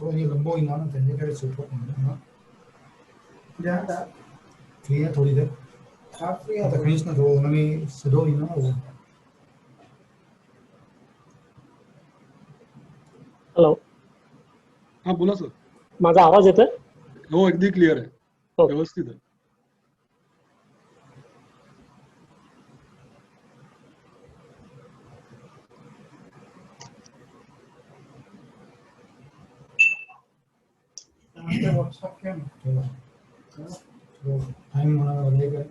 थोड़ा ये लंबो ही ना तंजे करे सुठो ना ध्यान दा फ्री है थोड़ी देर हाफ फ्री है तकनीस ना थोड़ो उनमें सदो ही ना वो हॅलो हाँ बोला सर माझा आवाज येतोय हो अगदी क्लिअर आहे हो. व्यवस्थित आहे व्हाट्सएप क्या टाइम होना बंदे का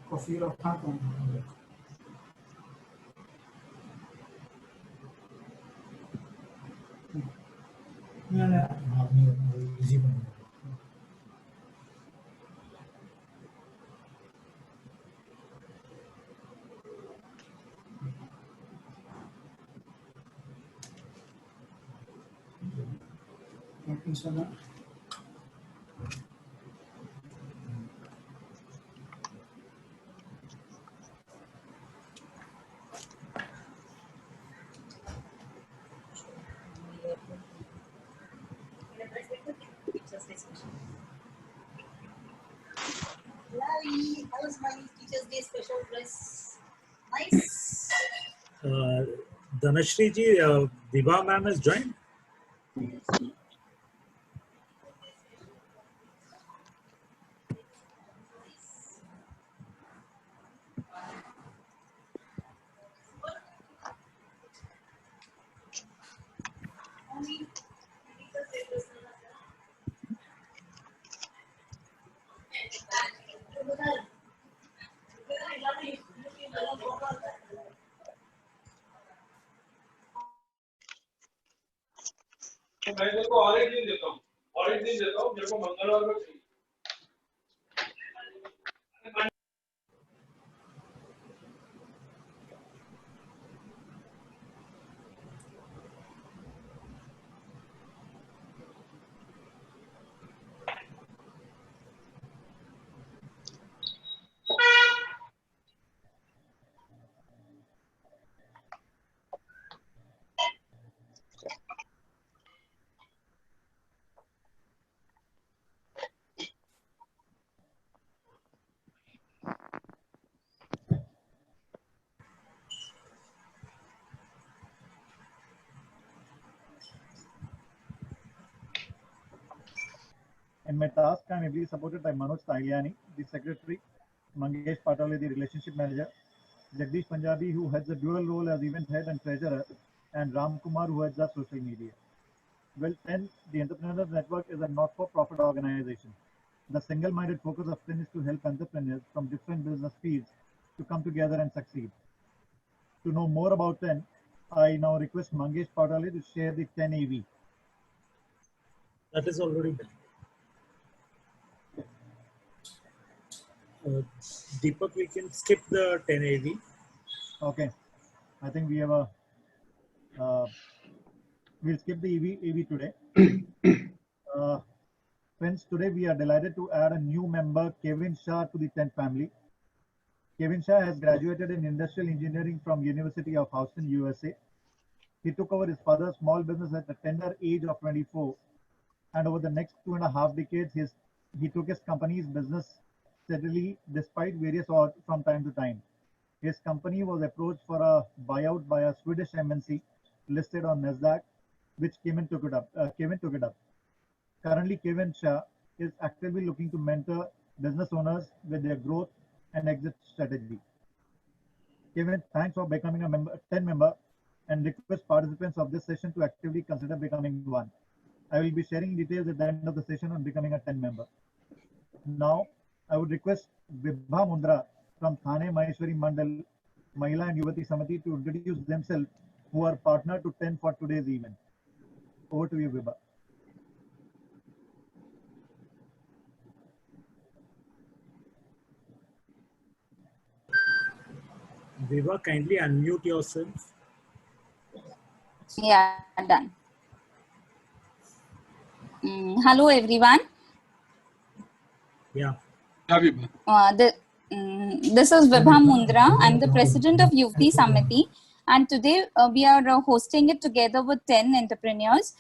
कॉफी रखा कौन ना आपने इजी बना insana How was my Teachers' Day special dress? Nice. Dhanashri ji, Vibha ma'am has joined. मैं तेरे को और एक दिन देता हूँ मेरे को मंगलवार को चाहिए In my task, I am ably supported by Manoj Tagliani, the secretary, Mangesh Patale, the relationship manager, Jagdish Punjabi, who has a dual role as event head and treasurer, and Ram Kumar, who heads up social media. Well, 10, the Entrepreneurs Network is a not-for-profit organization. The single-minded focus of 10 is to help entrepreneurs from different business fields to come together and succeed. To know more about 10, I now request Mangesh Patale to share the 10 AV. That is already done. Deepak, we can skip the 10 AV. Okay, I think we have a. We'll skip the AV today. Friends, today we are delighted to add a new member, Kevin Shah, to the 10 family. Kevin Shah has graduated in industrial engineering from University of Houston, USA. He took over his father's small business at the tender age of 24, and over the next 2.5 decades, he took his company's business steadily despite various odds from time to time. His company was approached for a buyout by a Swedish MNC listed on Nasdaq, which Kevin took it up. Currently, Kevin Shah is actively looking to mentor business owners with their growth and exit strategy. Kevin, thanks for becoming a 10 member, and request participants of this session to actively consider becoming one. I will be sharing details at the end of the session on becoming a 10 member. Now, I would request Vibha Mundra from Thane Maheshwari Mandal, Mahila and Yuvati Samiti to introduce themselves, who are partner to 10 for today's event. Over to you, Vibha. Vibha, kindly unmute yourself. Yeah, done. Hello, everyone. Yeah. Yeah, Vibha. This is Vibha Mundra. I'm the president of Yuvti Samiti, and today we are hosting it together with 10 entrepreneurs.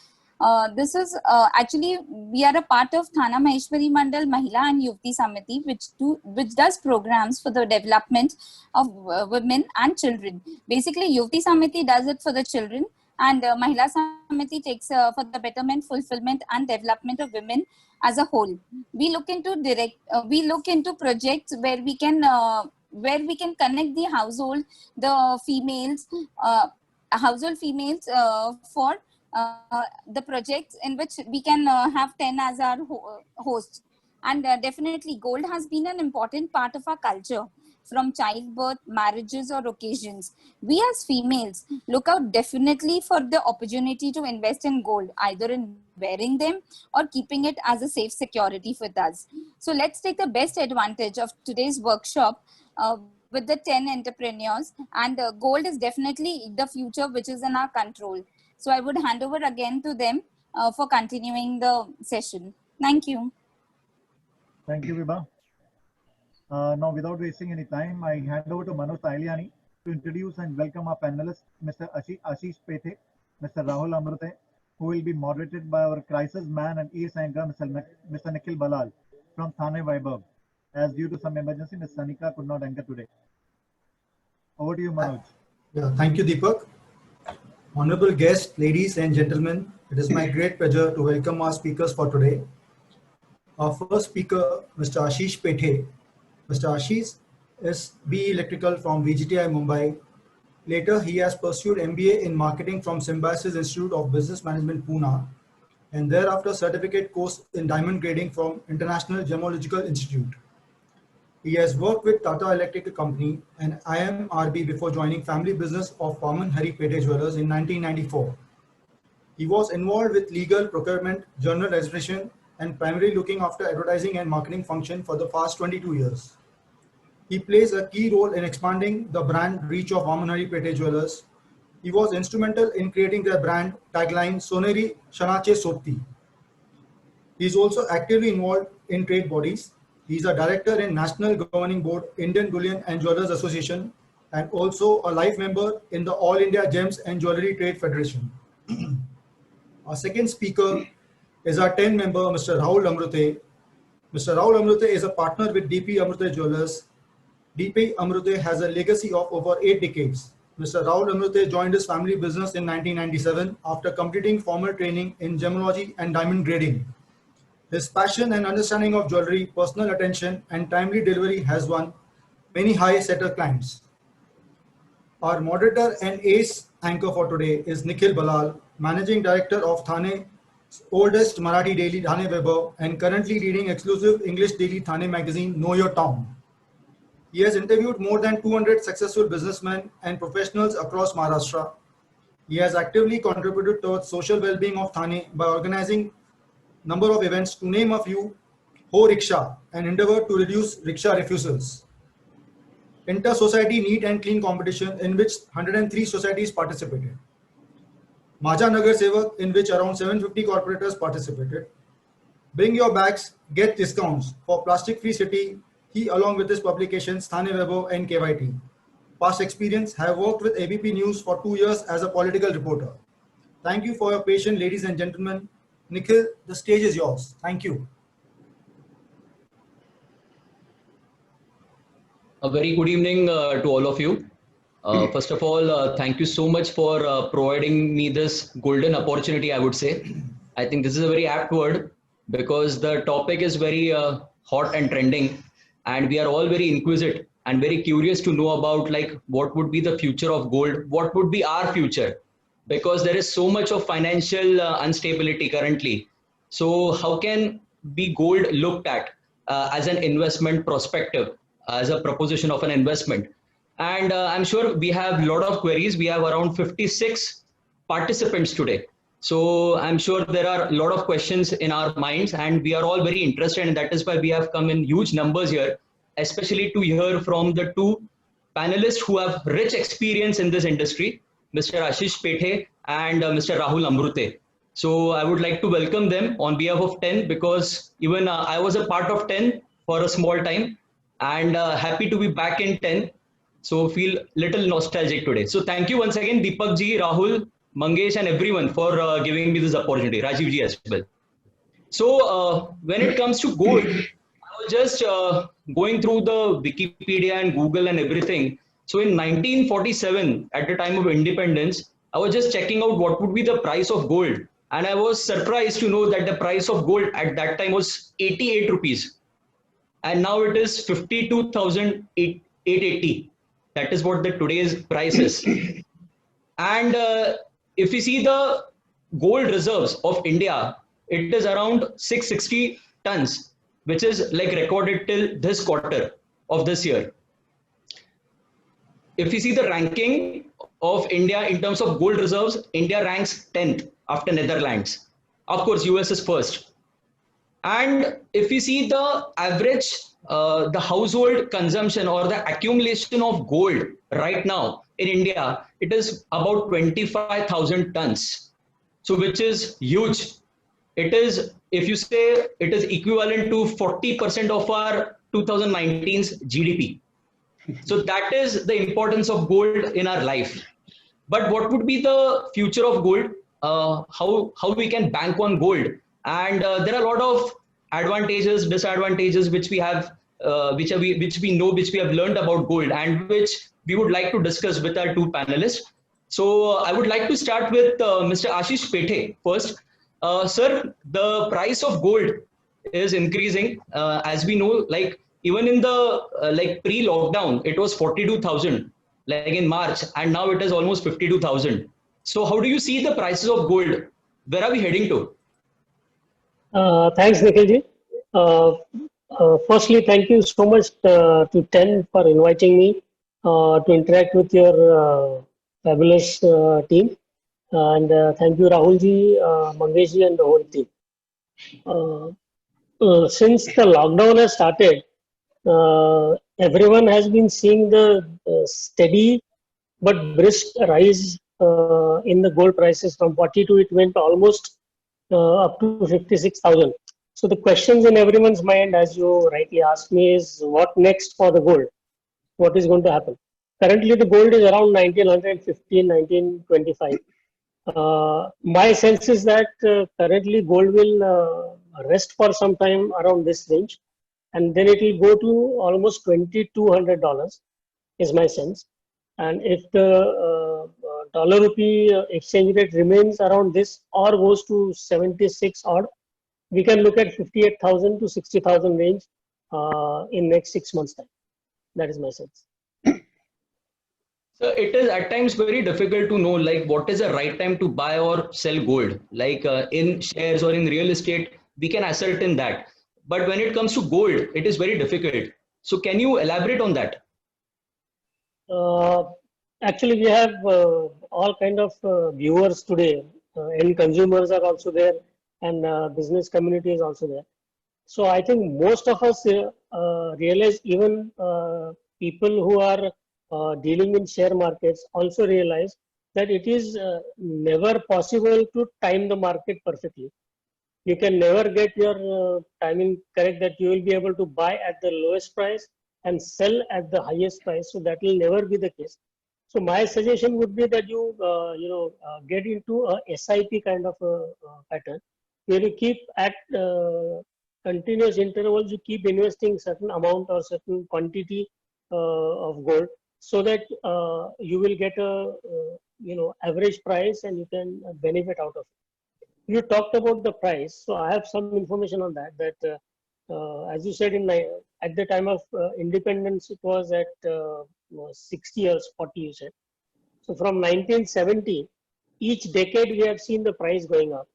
This is actually, we are a part of Thana Maheshwari Mandal Mahila and Yuvti Samiti, which does programs for the development of women and children. Basically, Yuvti Samiti does it for the children, and Mahila Samiti takes for the betterment, fulfillment, and development of women as a whole. We look into projects where we can connect the household females for the projects in which we can have 10 as our hosts. And definitely gold has been an important part of our culture, from childbirth, marriages, or occasions. We as females look out definitely for the opportunity to invest in gold, either in wearing them or keeping it as a safe security with us. So let's take the best advantage of today's workshop with the 10 entrepreneurs, and gold is definitely the future which is in our control. So I would hand over again to them for continuing the session. Thank you. Thank you, Vibha. Now, without wasting any time, I hand over to Manoj Tailiani to introduce and welcome our panelists, Mr. Ashish Pethe, Mr. Rahul Amrute, who will be moderated by our crisis man and ES anchor, Mr. Nikhil Balal from Thane Vaibhav. As due to some emergency, Ms. Sanika could not anchor today. Over to you, Manoj. Yeah, thank you, Deepak. Honorable guests, ladies and gentlemen, it is my great pleasure to welcome our speakers for today. Our first speaker, Mr. Ashish Pethe. Mr. Ashish is BE Electrical from VGTI Mumbai. Later, he has pursued MBA in Marketing from Symbiosis Institute of Business Management, Pune, and thereafter certificate course in Diamond Grading from International Gemological Institute. He has worked with Tata Electrical Company and IMRB before joining family business of Vaman Hari Pethe Jewellers in 1994. He was involved with legal, procurement, journal registration, and primarily looking after advertising and marketing function for the past 22 years. He plays a key role in expanding the brand reach of Vaman Hari Pethe Jewellers. He was instrumental in creating their brand tagline Soneri Shanache Sopti. He is also actively involved in trade bodies. He is a director in National Governing Board, Indian Bullion and Jewellers Association, and also a life member in the All India Gems and Jewellery Trade Federation. Our second speaker is our 10 member, Mr. Rahul Amrute. Mr. Rahul Amrute is a partner with DP Amrute Jewellers. DP Amrute has a legacy of over 8 decades. Mr. Rahul Amrute joined his family business in 1997 after completing formal training in gemology and diamond grading. His passion and understanding of jewelry, personal attention, and timely delivery has won many high-setter clients. Our moderator and ace anchor for today is Nikhil Balal, Managing Director of Thane's oldest Marathi daily, Thane Vaibhav, and currently leading exclusive English daily Thane magazine, Know Your Town. He has interviewed more than 200 successful businessmen and professionals across Maharashtra. He has actively contributed towards social well-being of Thane by organizing number of events, to name a few: Ho Rickshaw, an endeavor to reduce rickshaw refusals; Inter-Society Neat and Clean competition, in which 103 societies participated; Maja Nagar Sevak, in which around 750 corporators participated; Bring Your Bags, Get Discounts for Plastic Free City. He, along with his publications Thane Vaibhav and KYT. Past experience, have worked with ABP News for 2 years as a political reporter. Thank you for your patience, ladies and gentlemen. Nikhil, the stage is yours. Thank you. A very good evening to all of you. First of all, thank you so much for providing me this golden opportunity, I would say. I think this is a very apt word because the topic is very hot and trending, and we are all very inquisitive and very curious to know about like what would be the future of gold, what would be our future, because there is so much of financial instability currently. So how can be gold looked at as an investment perspective, as a proposition of an investment? And I'm sure we have a lot of queries. We have around 56 participants today. So I'm sure there are a lot of questions in our minds, and we are all very interested, and that is why we have come in huge numbers here, especially to hear from the two panelists who have rich experience in this industry, Mr. Ashish Pethe and Mr. Rahul Amrute. So I would like to welcome them on behalf of 10, because even I was a part of 10 for a small time, and happy to be back in 10. So feel little nostalgic today. So thank you once again, Deepak ji, Rahul, Mangesh, and everyone for giving me this opportunity. Rajiv ji as well. So when it comes to gold, I was just going through the Wikipedia and Google and everything. So in 1947, at the time of independence, I was just checking out what would be the price of gold. And I was surprised to know that the price of gold at that time was 88 rupees. And now it is 52,880. That is what the today's price is. And if we see the gold reserves of India, it is around 660 tons, which is like recorded till this quarter of this year. If we see the ranking of India in terms of gold reserves, India ranks 10th after Netherlands. Of course, US is first. And if we see the average, the household consumption or the accumulation of gold right now in India, it is about 25,000 tons. So which is huge. It is, if you say, it is equivalent to 40% of our 2019's GDP. So that is the importance of gold in our life. But what would be the future of gold? How we can bank on gold? And there are a lot of advantages, disadvantages which we have, which we know, which we have learned about gold, and which we would like to discuss with our two panelists. So I would like to start with Mr. Ashish Pethe first. Sir, the price of gold is increasing. As we know, like even in the like pre-lockdown, it was 42,000 like in March, and now it is almost 52,000. So how do you see the prices of gold? Where are we heading to? Thanks, Nikhilji. Firstly, thank you so much to TEN for inviting me to interact with your fabulous team. And thank you, Rahulji, Mangeshji, and the whole team. Since the lockdown has started, everyone has been seeing the steady but brisk rise in the gold prices. From 42, it went almost up to 56,000. So the questions in everyone's mind, as you rightly asked me, is what next for the gold? What is going to happen? Currently, the gold is around 1915, 1925. My sense is that currently gold will rest for some time around this range, and then it will go to almost $2,200 is my sense. And if the dollar rupee exchange rate remains around this or goes to 76 odd, we can look at 58,000 to 60,000 range in next 6 months time. That is my sense. So it is at times very difficult to know like what is the right time to buy or sell gold. Like in shares or in real estate, we can ascertain that. But when it comes to gold, it is very difficult. So can you elaborate on that? Actually, we have all kind of viewers today, and consumers are also there, and business community is also there. So I think most of us realize, even people who are dealing in share markets also realize that it is never possible to time the market perfectly. You can never get your timing correct, that you will be able to buy at the lowest price and sell at the highest price. So that will never be the case. So my suggestion would be that you get into a SIP kind of a pattern, where you keep at continuous intervals, you keep investing certain amount or certain quantity of gold, so that you will get a average price and you can benefit out of it. You talked about the price, so I have some information on that. That as you said, at the time of independence, it was at 60 or 40. You said so. From 1970, each decade we have seen the price going up.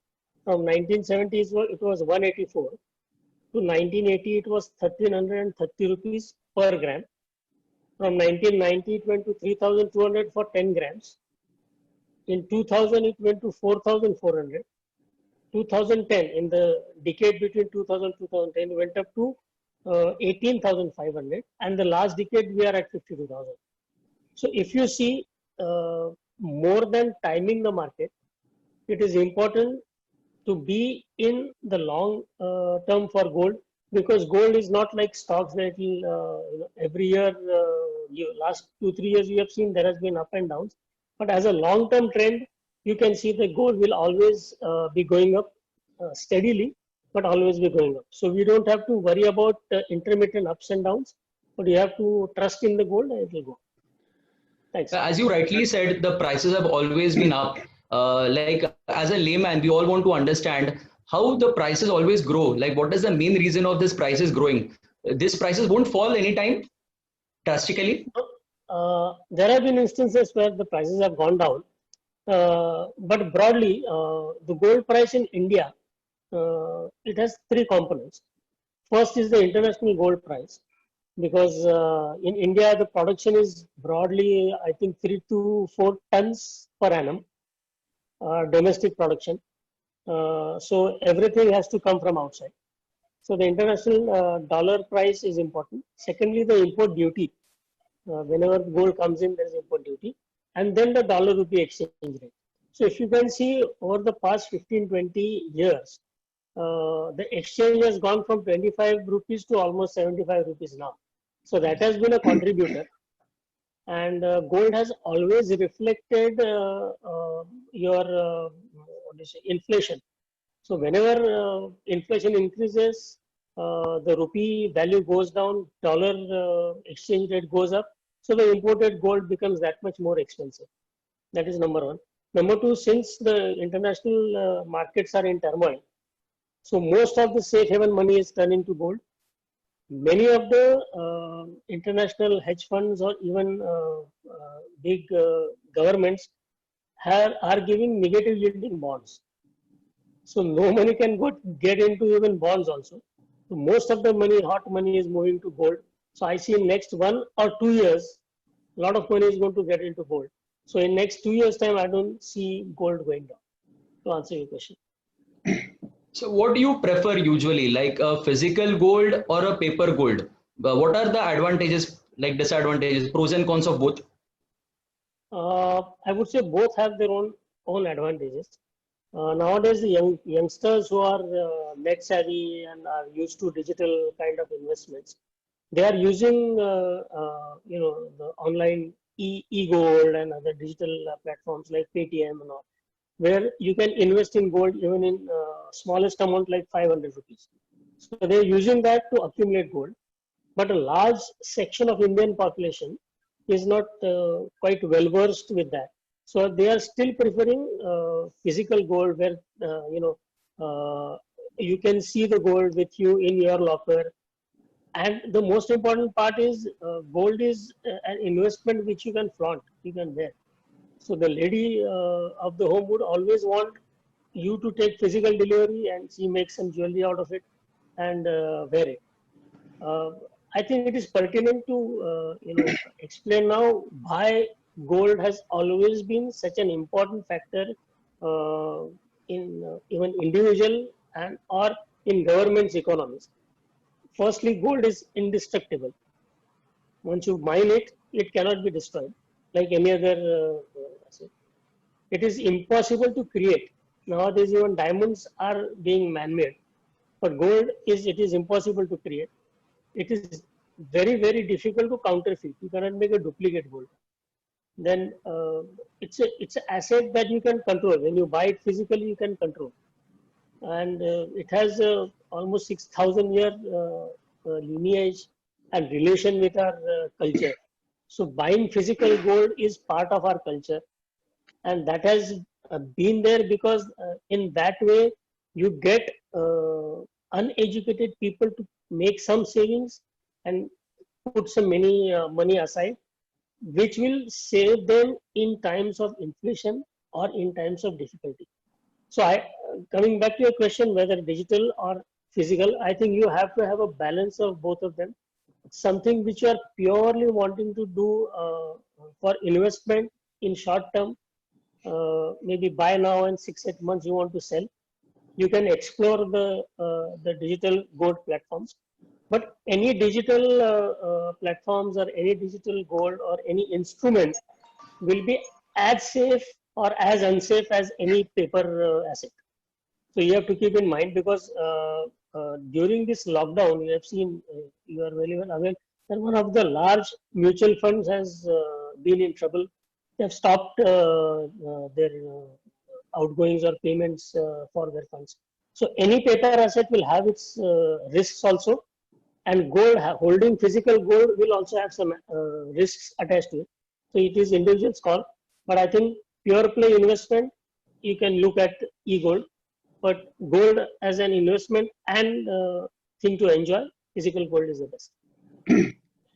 From 1970s, it was 184. To 1980, it was 1,330 rupees per gram. From 1990, it went to 3,200 for 10 grams. In 2000, it went to 4,400. 2010, in the decade between 2000 and 2010, went up to 18,500. And the last decade, we are at 52,000. So if you see, more than timing the market, it is important to be in the long term for gold, because gold is not like stocks that will, every year, last 2-3 years, you have seen there has been up and downs. But as a long-term trend, you can see the gold will always be going up steadily, but always be going up. So we don't have to worry about intermittent ups and downs, but you have to trust in the gold and it will go. Thanks. As you rightly said, the prices have always been up. Like as a layman, we all want to understand how the prices always grow. Like what is the main reason of this prices growing? These prices won't fall anytime drastically. There have been instances where the prices have gone down, but broadly, the gold price in India, it has three components. First is the international gold price, because in India the production is broadly, I think, 3 to 4 tons per annum, domestic production. So everything has to come from outside. So the international dollar price is important. Secondly, the import duty. Whenever gold comes in, there is import duty, and then the dollar rupee exchange rate. So if you can see over the past 15-20 years, the exchange has gone from 25 rupees to almost 75 rupees now. So that has been a contributor, and gold has always reflected your inflation. So whenever inflation increases, the rupee value goes down, dollar exchange rate goes up, so the imported gold becomes that much more expensive. That is number one. Number two, since the international markets are in turmoil, so most of the safe haven money is turned into gold. Many of the international hedge funds or even big governments are giving negative yielding bonds. So no money can get into even bonds also. So most of the money, hot money, is moving to gold. So I see in next 1 or 2 years, a lot of money is going to get into gold. So in next 2 years time, I don't see gold going down, to answer your question. So what do you prefer usually, like a physical gold or a paper gold? What are the advantages, like disadvantages, pros and cons of both? I would say both have their own advantages. Nowadays, the youngsters who are net savvy and are used to digital kind of investments, they are using the online e-gold and other digital platforms like Paytm and all, where you can invest in gold even in smallest amount like 500 rupees. So they're using that to accumulate gold, but a large section of Indian population is not quite well versed with that. So they are still preferring physical gold, where you can see the gold with you in your locker. And the most important part is gold is an investment which you can flaunt, you can wear. So the lady of the home would always want you to take physical delivery, and she makes some jewelry out of it and wear it. I think it is pertinent to explain now why gold has always been such an important factor in even individual and or in government's economies. Firstly, gold is indestructible. Once you mine it, it cannot be destroyed like any other asset. It is impossible to create. Nowadays, even diamonds are being man-made, but gold it is impossible to create. It is very, very difficult to counterfeit. You cannot make a duplicate gold. Then it's an asset that you can control. When you buy it physically, you can control, and it has almost 6,000-year lineage and relation with our culture. So buying physical gold is part of our culture, and that has been there because in that way you get uneducated people to make some savings and put some money aside, which will save them in times of inflation or in times of difficulty. So coming back to your question, whether digital or physical, I think you have to have a balance of both of them. Something which you are purely wanting to do for investment in short term, maybe buy now and 6-8 months you want to sell, you can explore the digital gold platforms. But any digital platforms or any digital gold or any instrument will be as safe or as unsafe as any paper asset. So you have to keep in mind, because during this lockdown, you have seen, you are very well aware that one of the large mutual funds has been in trouble. They have stopped their outgoings or payments for their funds. So any paper asset will have its risks also, and gold, holding physical gold will also have some risks attached to it. So it is individual's call, but I think pure play investment, you can look at e-gold, but gold as an investment and thing to enjoy, physical gold is the best.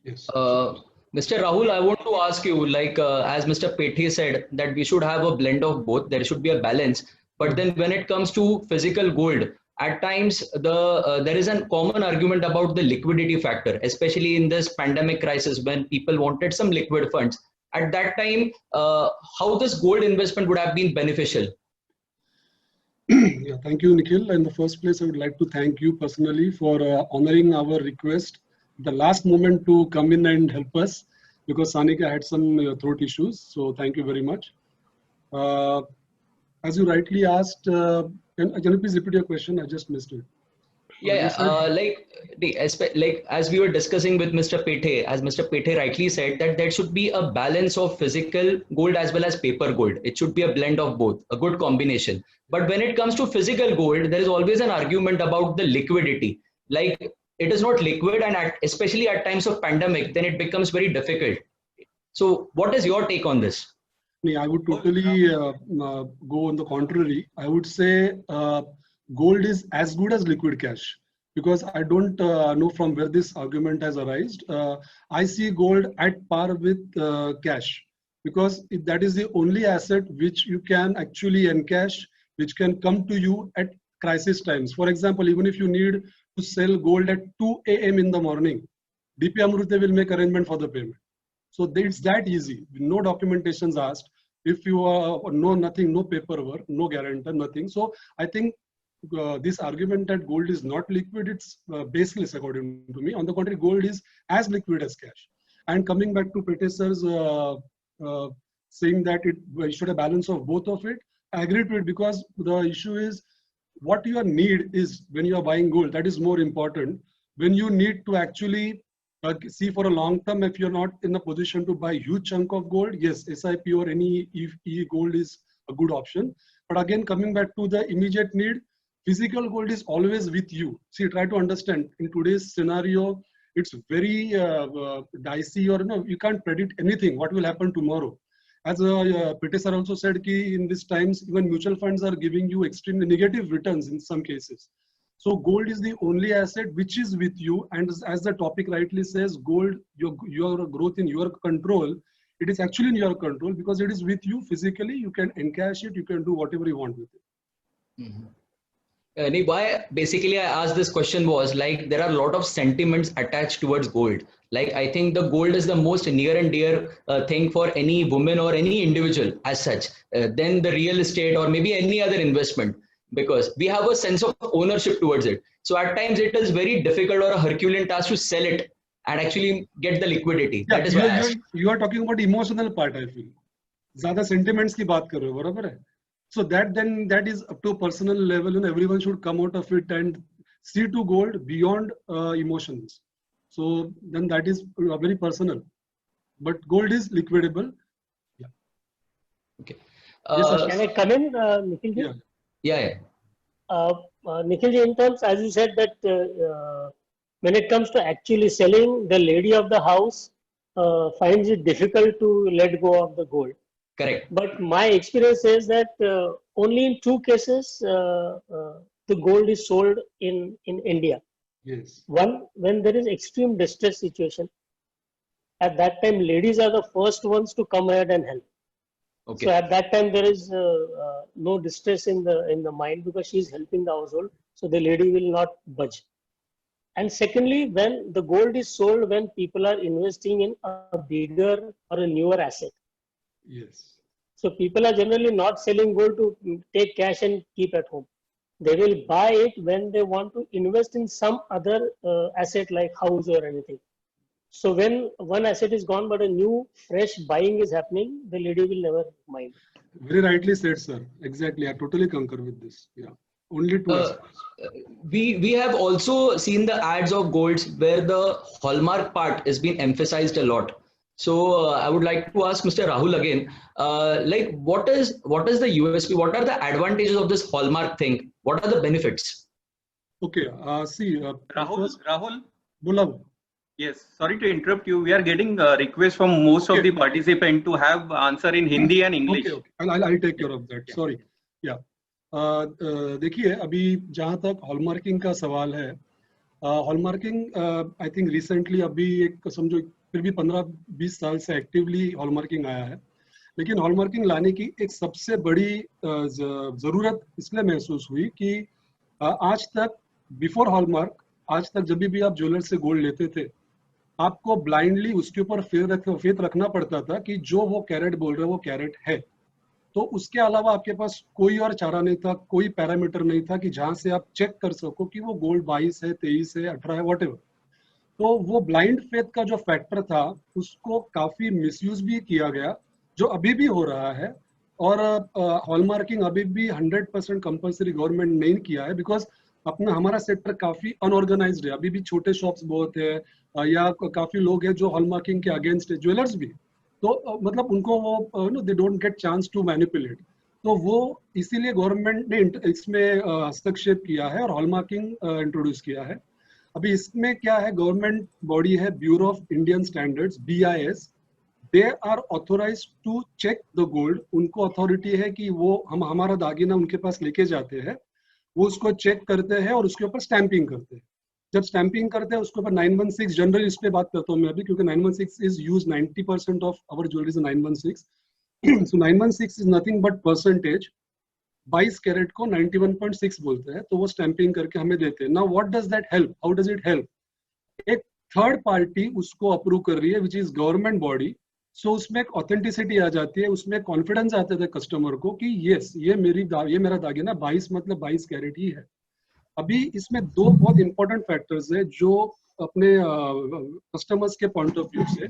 Yes. Mr. Rahul, I want to ask you, like as Mr. Pethe said, that we should have a blend of both. There should be a balance. But then when it comes to physical gold, at times there is a common argument about the liquidity factor, especially in this pandemic crisis when people wanted some liquid funds. At that time, how this gold investment would have been beneficial? Yeah, thank you, Nikhil. In the first place, I would like to thank you personally for honoring our request the last moment to come in and help us, because Sanika had some throat issues. So thank you very much. As you rightly asked, can you please repeat your question? I just missed it. Yeah, like as we were discussing with Mr. Pethe, as Mr. Pethe rightly said, that there should be a balance of physical gold as well as paper gold. It should be a blend of both, a good combination. But when it comes to physical gold, there is always an argument about the liquidity. Like it is not liquid, and especially at times of pandemic, then it becomes very difficult. So what is your take on this? I would totally go on the contrary. I would say gold is as good as liquid cash, because I don't know from where this argument has arisen. I see gold at par with cash, because that is the only asset which you can actually encash, which can come to you at crisis times. For example, even if you need to sell gold at 2 a.m. in the morning, DP Amrute will make arrangement for the payment. So it's that easy, no documentations asked. If you know nothing, no paperwork, no guarantor, nothing. So I think this argument that gold is not liquid, it's baseless according to me. On the contrary, gold is as liquid as cash. And coming back to Pethe sir's saying that it should have a balance of both of it, I agree to it, because the issue is what your need is when you are buying gold. That is more important. When you need to actually see for a long term, if you're not in a position to buy a huge chunk of gold, yes, SIP or any e-gold is a good option. But again, coming back to the immediate need, physical gold is always with you. See, try to understand in today's scenario, it's very dicey, or you can't predict anything, what will happen tomorrow. As Pethe sir also said, in these times, even mutual funds are giving you extremely negative returns in some cases. So gold is the only asset which is with you, and as the topic rightly says, gold, your growth in your control, it is actually in your control because it is with you physically. You can encash it, you can do whatever you want with it. Mm-hmm. Why basically I asked this question was, like, there are a lot of sentiments attached towards gold. Like, I think the gold is the most near and dear thing for any woman or any individual as such, than the real estate or maybe any other investment, because we have a sense of ownership towards it. So at times it is very difficult or a Herculean task to sell it and actually get the liquidity. Yeah, that is why you are talking about emotional part, I feel. Zyada sentiments ki baat kar rahe ho, barabar hai? So that is up to a personal level, and everyone should come out of it and see to gold beyond emotions. So then that is very personal. But gold is liquidable. Yeah. Okay. Yes, can I come in, Nikhil? Yeah. Nikhil, in terms, as you said, that when it comes to actually selling, the lady of the house finds it difficult to let go of the gold. Correct. But my experience says that only in 2 cases the gold is sold in India. Yes. One, when there is extreme distress situation, at that time ladies are the first ones to come ahead and help. Okay. So at that time there is no distress in the mind because she is helping the household. So the lady will not budge. And secondly, when the gold is sold, when people are investing in a bigger or a newer asset. Yes. So people are generally not selling gold to take cash and keep at home. They will buy it when they want to invest in some other asset like house or anything. So when one asset is gone but a new fresh buying is happening, the lady will never mind. Very rightly said, sir. Exactly. I totally concur with this. Yeah. Only two aspects. We have also seen the ads of golds where the hallmark part is being emphasized a lot. So I would like to ask Mr. Rahul again, like what is the USP? What are the advantages of this hallmark thing? What are the benefits? Okay, see, Rahul, Bola. yes, sorry to interrupt you. We are getting requests from most of the participants to have answer in Hindi and English. Okay, I'll take care of that. Sorry. Yeah. देखिए अभी जहाँ तक hallmarking का सवाल है, hallmarking I think recently अभी एक समझो फिर भी 15-20 साल से एक्टिवली हॉलमार्किंग आया है, लेकिन हॉलमार्किंग लाने की एक सबसे बड़ी जरूरत इसलिए महसूस हुई कि आज तक बिफोर हॉलमार्क, आज तक जब भी आप ज्वेलर से गोल्ड लेते थे, आपको ब्लाइंडली उसके ऊपर फेथ रखना पड़ता था कि जो वो कैरेट बोल रहे हैं वो कैरेट है। तो उसके अलावा आपके पास कोई और चारा नहीं था, कोई पैरामीटर नहीं था कि जहां से आप चेक कर सको कि वो गोल्ड 22 है, 23 है, 18 है, व्हाटएवर। तो वो ब्लाइंड फेथ का जो फैक्टर था उसको काफी मिसयूज भी किया गया, जो अभी भी हो रहा है। और हॉलमार्किंग अभी भी 100% कंपल्सरी गवर्नमेंट नहीं किया है, बिकॉज अपना हमारा सेक्टर काफी अनऑर्गेनाइज्ड है। अभी भी छोटे शॉप्स बहुत है, या काफी लोग हैं जो हॉलमार्किंग के अगेंस्ट है, ज्वेलर्स भी। तो मतलब उनको वो they don't get chance to manipulate. तो वो इसीलिए गवर्नमेंट ने इसमें हस्तक्षेप किया है और हॉलमार्किंग इंट्रोड्यूस किया है। अभी इसमें क्या है, गवर्नमेंट बॉडी है bureau of Indian standards, BIS। They are authorized to check the gold. उनको अथॉरिटी है कि वो हमारा दागिना उनके पास लेके जाते हैं, वो उसको चेक करते हैं और उसके ऊपर स्टैंपिंग करते हैं। जब स्टैंपिंग करते हैं उसके ऊपर 916, जनरल इस पे बात करता हूँ मैं अभी, क्योंकि 916 is use 90% of our jewellery is 916। So 916 is nothing but percentage. 22 carat को 91.6 बोलते हैं, तो वो स्टैंपिंग करके हमें देते हैं। Now what does that help, how does it help? एक थर्ड पार्टी उसको अप्रूव कर रही है, विच इज गवर्नमेंट बॉडी। सो उसमें एक ऑथेंटिसिटी आ जाती है, उसमें कॉन्फिडेंस आते थे कस्टमर को कि यस ये मेरा दागिना 22 मतलब 22 कैरेट ही है। अभी इसमें दो बहुत इंपॉर्टेंट फैक्टर्स है जो अपने कस्टमर्स के पॉइंट ऑफ व्यू से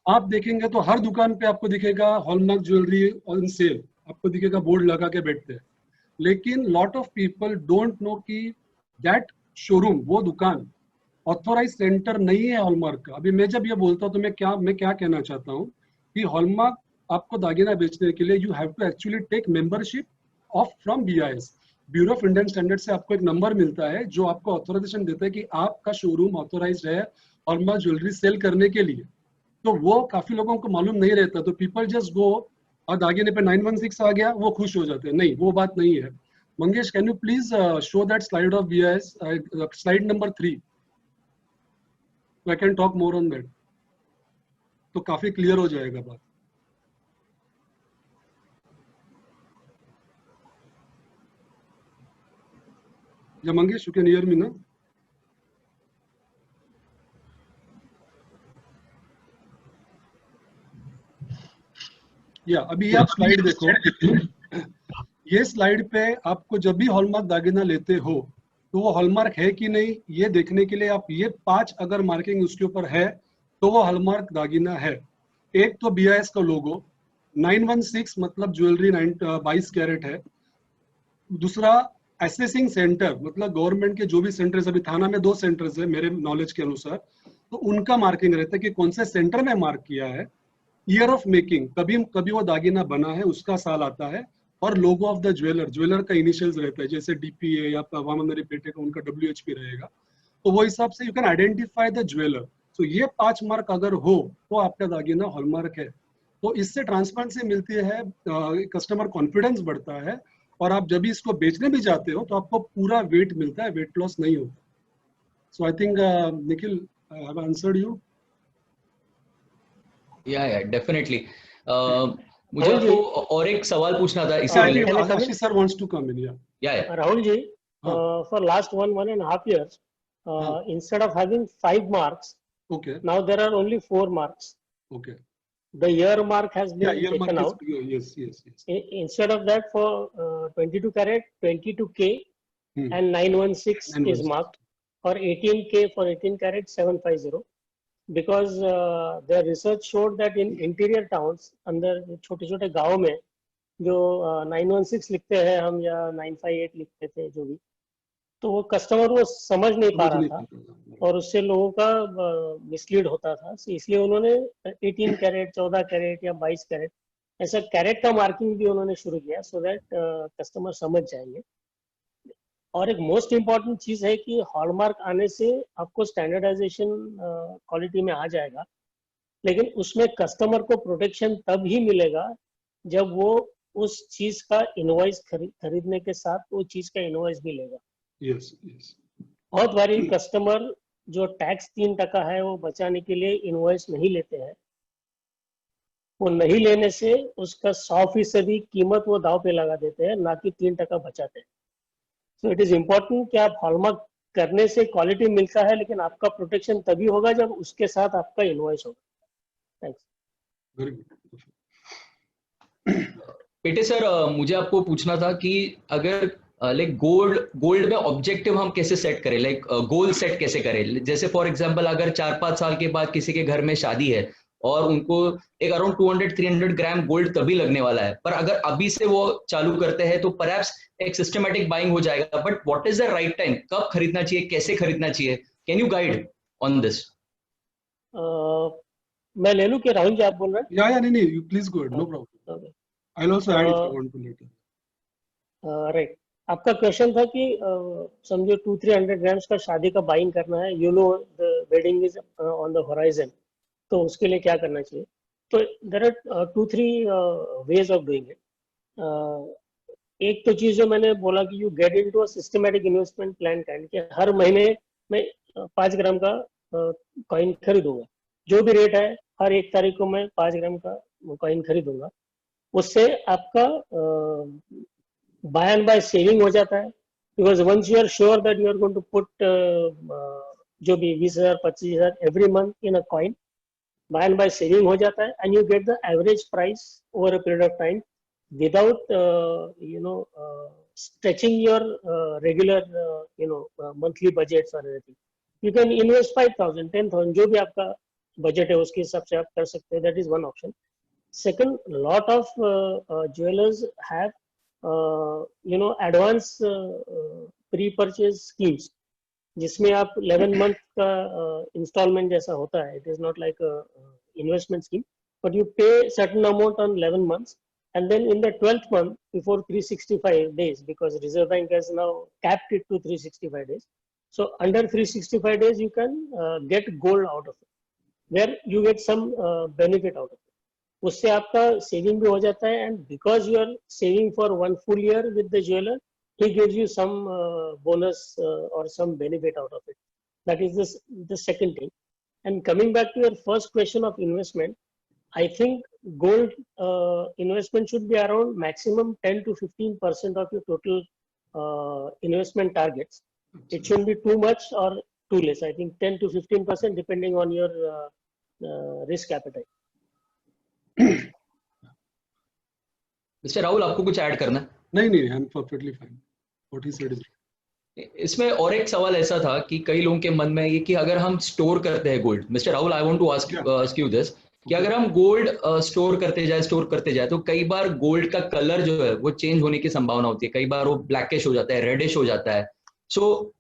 आप देखेंगे तो हर दुकान पे आपको दिखेगा हॉलमार्क ज्वेलरी ऑन सेल, आपको दिखेगा बोर्ड लगा के बैठते हैं। लेकिन lot of people don't know कि दैट शोरूम, वो दुकान ऑथोराइज सेंटर नहीं है हॉलमार्क का। अभी मैं जब ये बोलता हूँ तो मैं क्या कहना चाहता हूँ कि हॉलमार्क आपको दागिना बेचने के लिए you have to actually take membership from BIS, bureau of Indian standard से आपको एक नंबर मिलता है जो आपको ऑथोराइजेशन देता है कि आपका शोरूम ऑथोराइज्ड है हॉलमार्क ज्वेलरी सेल करने के लिए। तो वो काफी लोगों को मालूम नहीं रहता, तो पीपल जस्ट गो और दागिने पे 916 आ गया वो खुश हो जाते हैं। नहीं, वो बात नहीं है। Mangesh, can you please show that slide of BIS, slide number 3, I can talk more on that, तो काफी क्लियर हो जाएगा बात। या Mangesh, you can hear me ना? या अभी आप स्लाइड देखो, ये स्लाइड पे आपको जब भी हॉलमार्क दागिना लेते हो तो वो हॉलमार्क है कि नहीं ये देखने के लिए आप ये 5 अगर मार्किंग उसके ऊपर है तो वो हॉलमार्क दागिना है। एक तो BIS का लोगो, 916 मतलब ज्वेलरी 22 कैरेट है। दूसरा असेसिंग सेंटर, मतलब गवर्नमेंट के जो भी सेंटर्स, अभी थाना में 2 सेंटर्स है मेरे नॉलेज के अनुसार, तो उनका मार्किंग रहता है कि कौन से सेंटर में मार्क किया है। ईयर ऑफ मेकिंग, कभी वो दागिना बना है उसका साल आता है, और लोगो ऑफ द ज्वेलर का इनिशियल्स रहता है, जैसे DPA या वामनरी पेटे का उनका WHP रहेगा। तो वो हिसाब से you can identify the jeweller. तो ये 5 मार्क अगर हो तो आपका दागिना हॉलमार्क है। तो इससे ट्रांसपेरेंसी मिलती है, कस्टमर कॉन्फिडेंस बढ़ता है, और आप जब भी इसको बेचने भी जाते हो तो आपको पूरा वेट मिलता है, वेट लॉस नहीं होता। So I think Nikhil, I have answered you. Yeah definitely. मुझे आपको और एक सवाल पूछना था इसी related. Ashish sir wants to come in. या राहुल जी, for last 1.5 years, instead of having 5 marks, okay, now there are only 4 marks. Okay. The year mark has been year taken mark out. Yes. Instead of that, for 22 carat, 22K and 916 is marked, or 18K for 18 carat 750, because the research showed that in interior towns, अंदर छोटे-छोटे गांव में जो 916 लिखते हैं हम या 958 लिखते थे जो भी, तो वो कस्टमर वो समझ नहीं पा रहा था और उससे लोगों का मिसलीड होता था। इसलिए उन्होंने 18 कैरेट, 14 कैरेट या 22 कैरेट ऐसा कैरेट का मार्किंग भी उन्होंने शुरू किया, सो दैट कस्टमर समझ जाएंगे। और एक मोस्ट इम्पॉर्टेंट चीज है कि हॉलमार्क आने से आपको स्टैंडर्डाइजेशन क्वालिटी में आ जाएगा, लेकिन उसमें कस्टमर को प्रोटेक्शन तब ही मिलेगा जब वो उस चीज का इनवॉइस खरीदने के साथ वो चीज का इनवॉइस भी लेगा। Yes yes. बहुत बारी कस्टमर जो टैक्स 3% है वो बचाने के लिए इनवॉइस नहीं लेते हैं, वो नहीं लेने से उसका 100% कीमत वो दाव पे लगा देते हैं, ना कि 3% बचाते हैं। सो इट इज इम्पोर्टेंट कि आप हॉलमार्क करने से क्वालिटी मिलता है, लेकिन आपका प्रोटेक्शन तभी होगा जब उसके साथ आपका इनवॉइस होगा। थैंक्स। Very good. पेटे सर, मुझे आपको पूछना था कि अगर लाइक गोल्ड में ऑब्जेक्टिव हम कैसे सेट करें, लाइक गोल सेट कैसे करें? जैसे फॉर एग्जांपल अगर 4-5 साल के बाद किसी के घर में शादी है और उनको एक अराउंड 200-300 ग्राम गोल्ड तभी लगने वाला है, पर अगर अभी से वो चालू करते हैं तो परहैप्स एक सिस्टमैटिक बाइंग हो जाएगा। But what is the right time, कब खरीदना चाहिए, कैसे खरीदना चाहिए? Can you guide on this? मैं ले लूं कि राहुल जी आप बोल रहे हैं? या नहीं, you please go ahead, no problem. I will also add if you want to later. Right, आपका क्वेश्चन था कि समझो 200-300 ग्राम्स का शादी का बाइंग करना है, you know the wedding is on the horizon, तो उसके लिए क्या करना चाहिए? तो there are 2-3 ways of doing it. एक तो चीज जो मैंने बोला कि you get into a systematic investment plan kind के हर महीने मैं 5 ग्राम का कॉइन खरीदूंगा, जो भी रेट है हर 1 तारीख को मैं 5 ग्राम का कॉइन खरीदूंगा। उससे आपका बाय एंड बाय सेविंग हो जाता है, because once you are sure that you are going to put जो भी 20,000-25,000 every month in a coin, by and by saving हो जाता है and you get the average price over a period of time without stretching your regular monthly budgets or anything. You can invest 5,000, 10,000, जो भी आपका budget है उसके हिसाब से आप कर सकते हैं। That is one option. Second, lot of jewelers have advance pre-purchase schemes, जिसमें आप 11 month का installment जैसा होता है. It is not like a investment scheme, but you pay certain amount on 11 months. And then in the 12th month, before 365 days, because Reserve Bank has now capped it to 365 days. So under 365 days, you can get gold out of it, where you get some benefit out of it. उससे आपका saving भी हो जाता है, and because you are saving for 1 full year with the jeweler, he gives you some bonus or some benefit out of it. That is the second thing. And coming back to your first question of investment, I think gold investment should be around maximum 10 to 15% of your total investment targets. It shouldn't be too much or too less. I think 10 to 15% depending on your risk appetite. Mister Rahul, आपको कुछ add करना है? नहीं, I am perfectly fine. What he said is. इसमें और एक सवाल ऐसा था कि कई लोगों के मन में ये कि अगर हम स्टोर करते हैं gold, Mister Rahul I want to ask you this, कि अगर हम गोल्ड स्टोर करते जाए तो कई बार गोल्ड का कलर जो है वो चेंज होने की संभावना होती है, कई बार वो ब्लैकिश हो जाता है, रेडिश हो जाता है। सो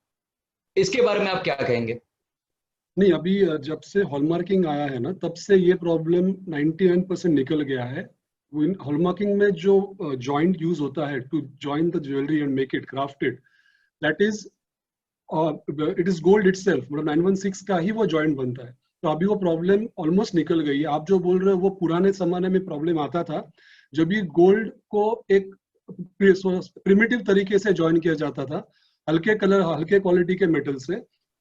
इसके बारे में आप क्या कहेंगे? नहीं, अभी जब से हॉलमार्किंग आया है ना, तब से ये प्रॉब्लम 99% निकल गया है। हॉलमार्किंग में जो जॉइंट यूज होता है to join the jewellery and make it crafted, that is it is gold itself, मतलब 916 का ही वो जॉइंट बनता है। तो अभी वो प्रॉब्लम ऑलमोस्ट निकल गई है। आप जो बोल रहे हो वो पुराने जमाने में प्रॉब्लम आता था, जब भी गोल्ड को एक प्रिमिटिव तरीके से ज्वाइन किया जाता था, हल्के कलर हल्के क्वालिटी के मेटल से,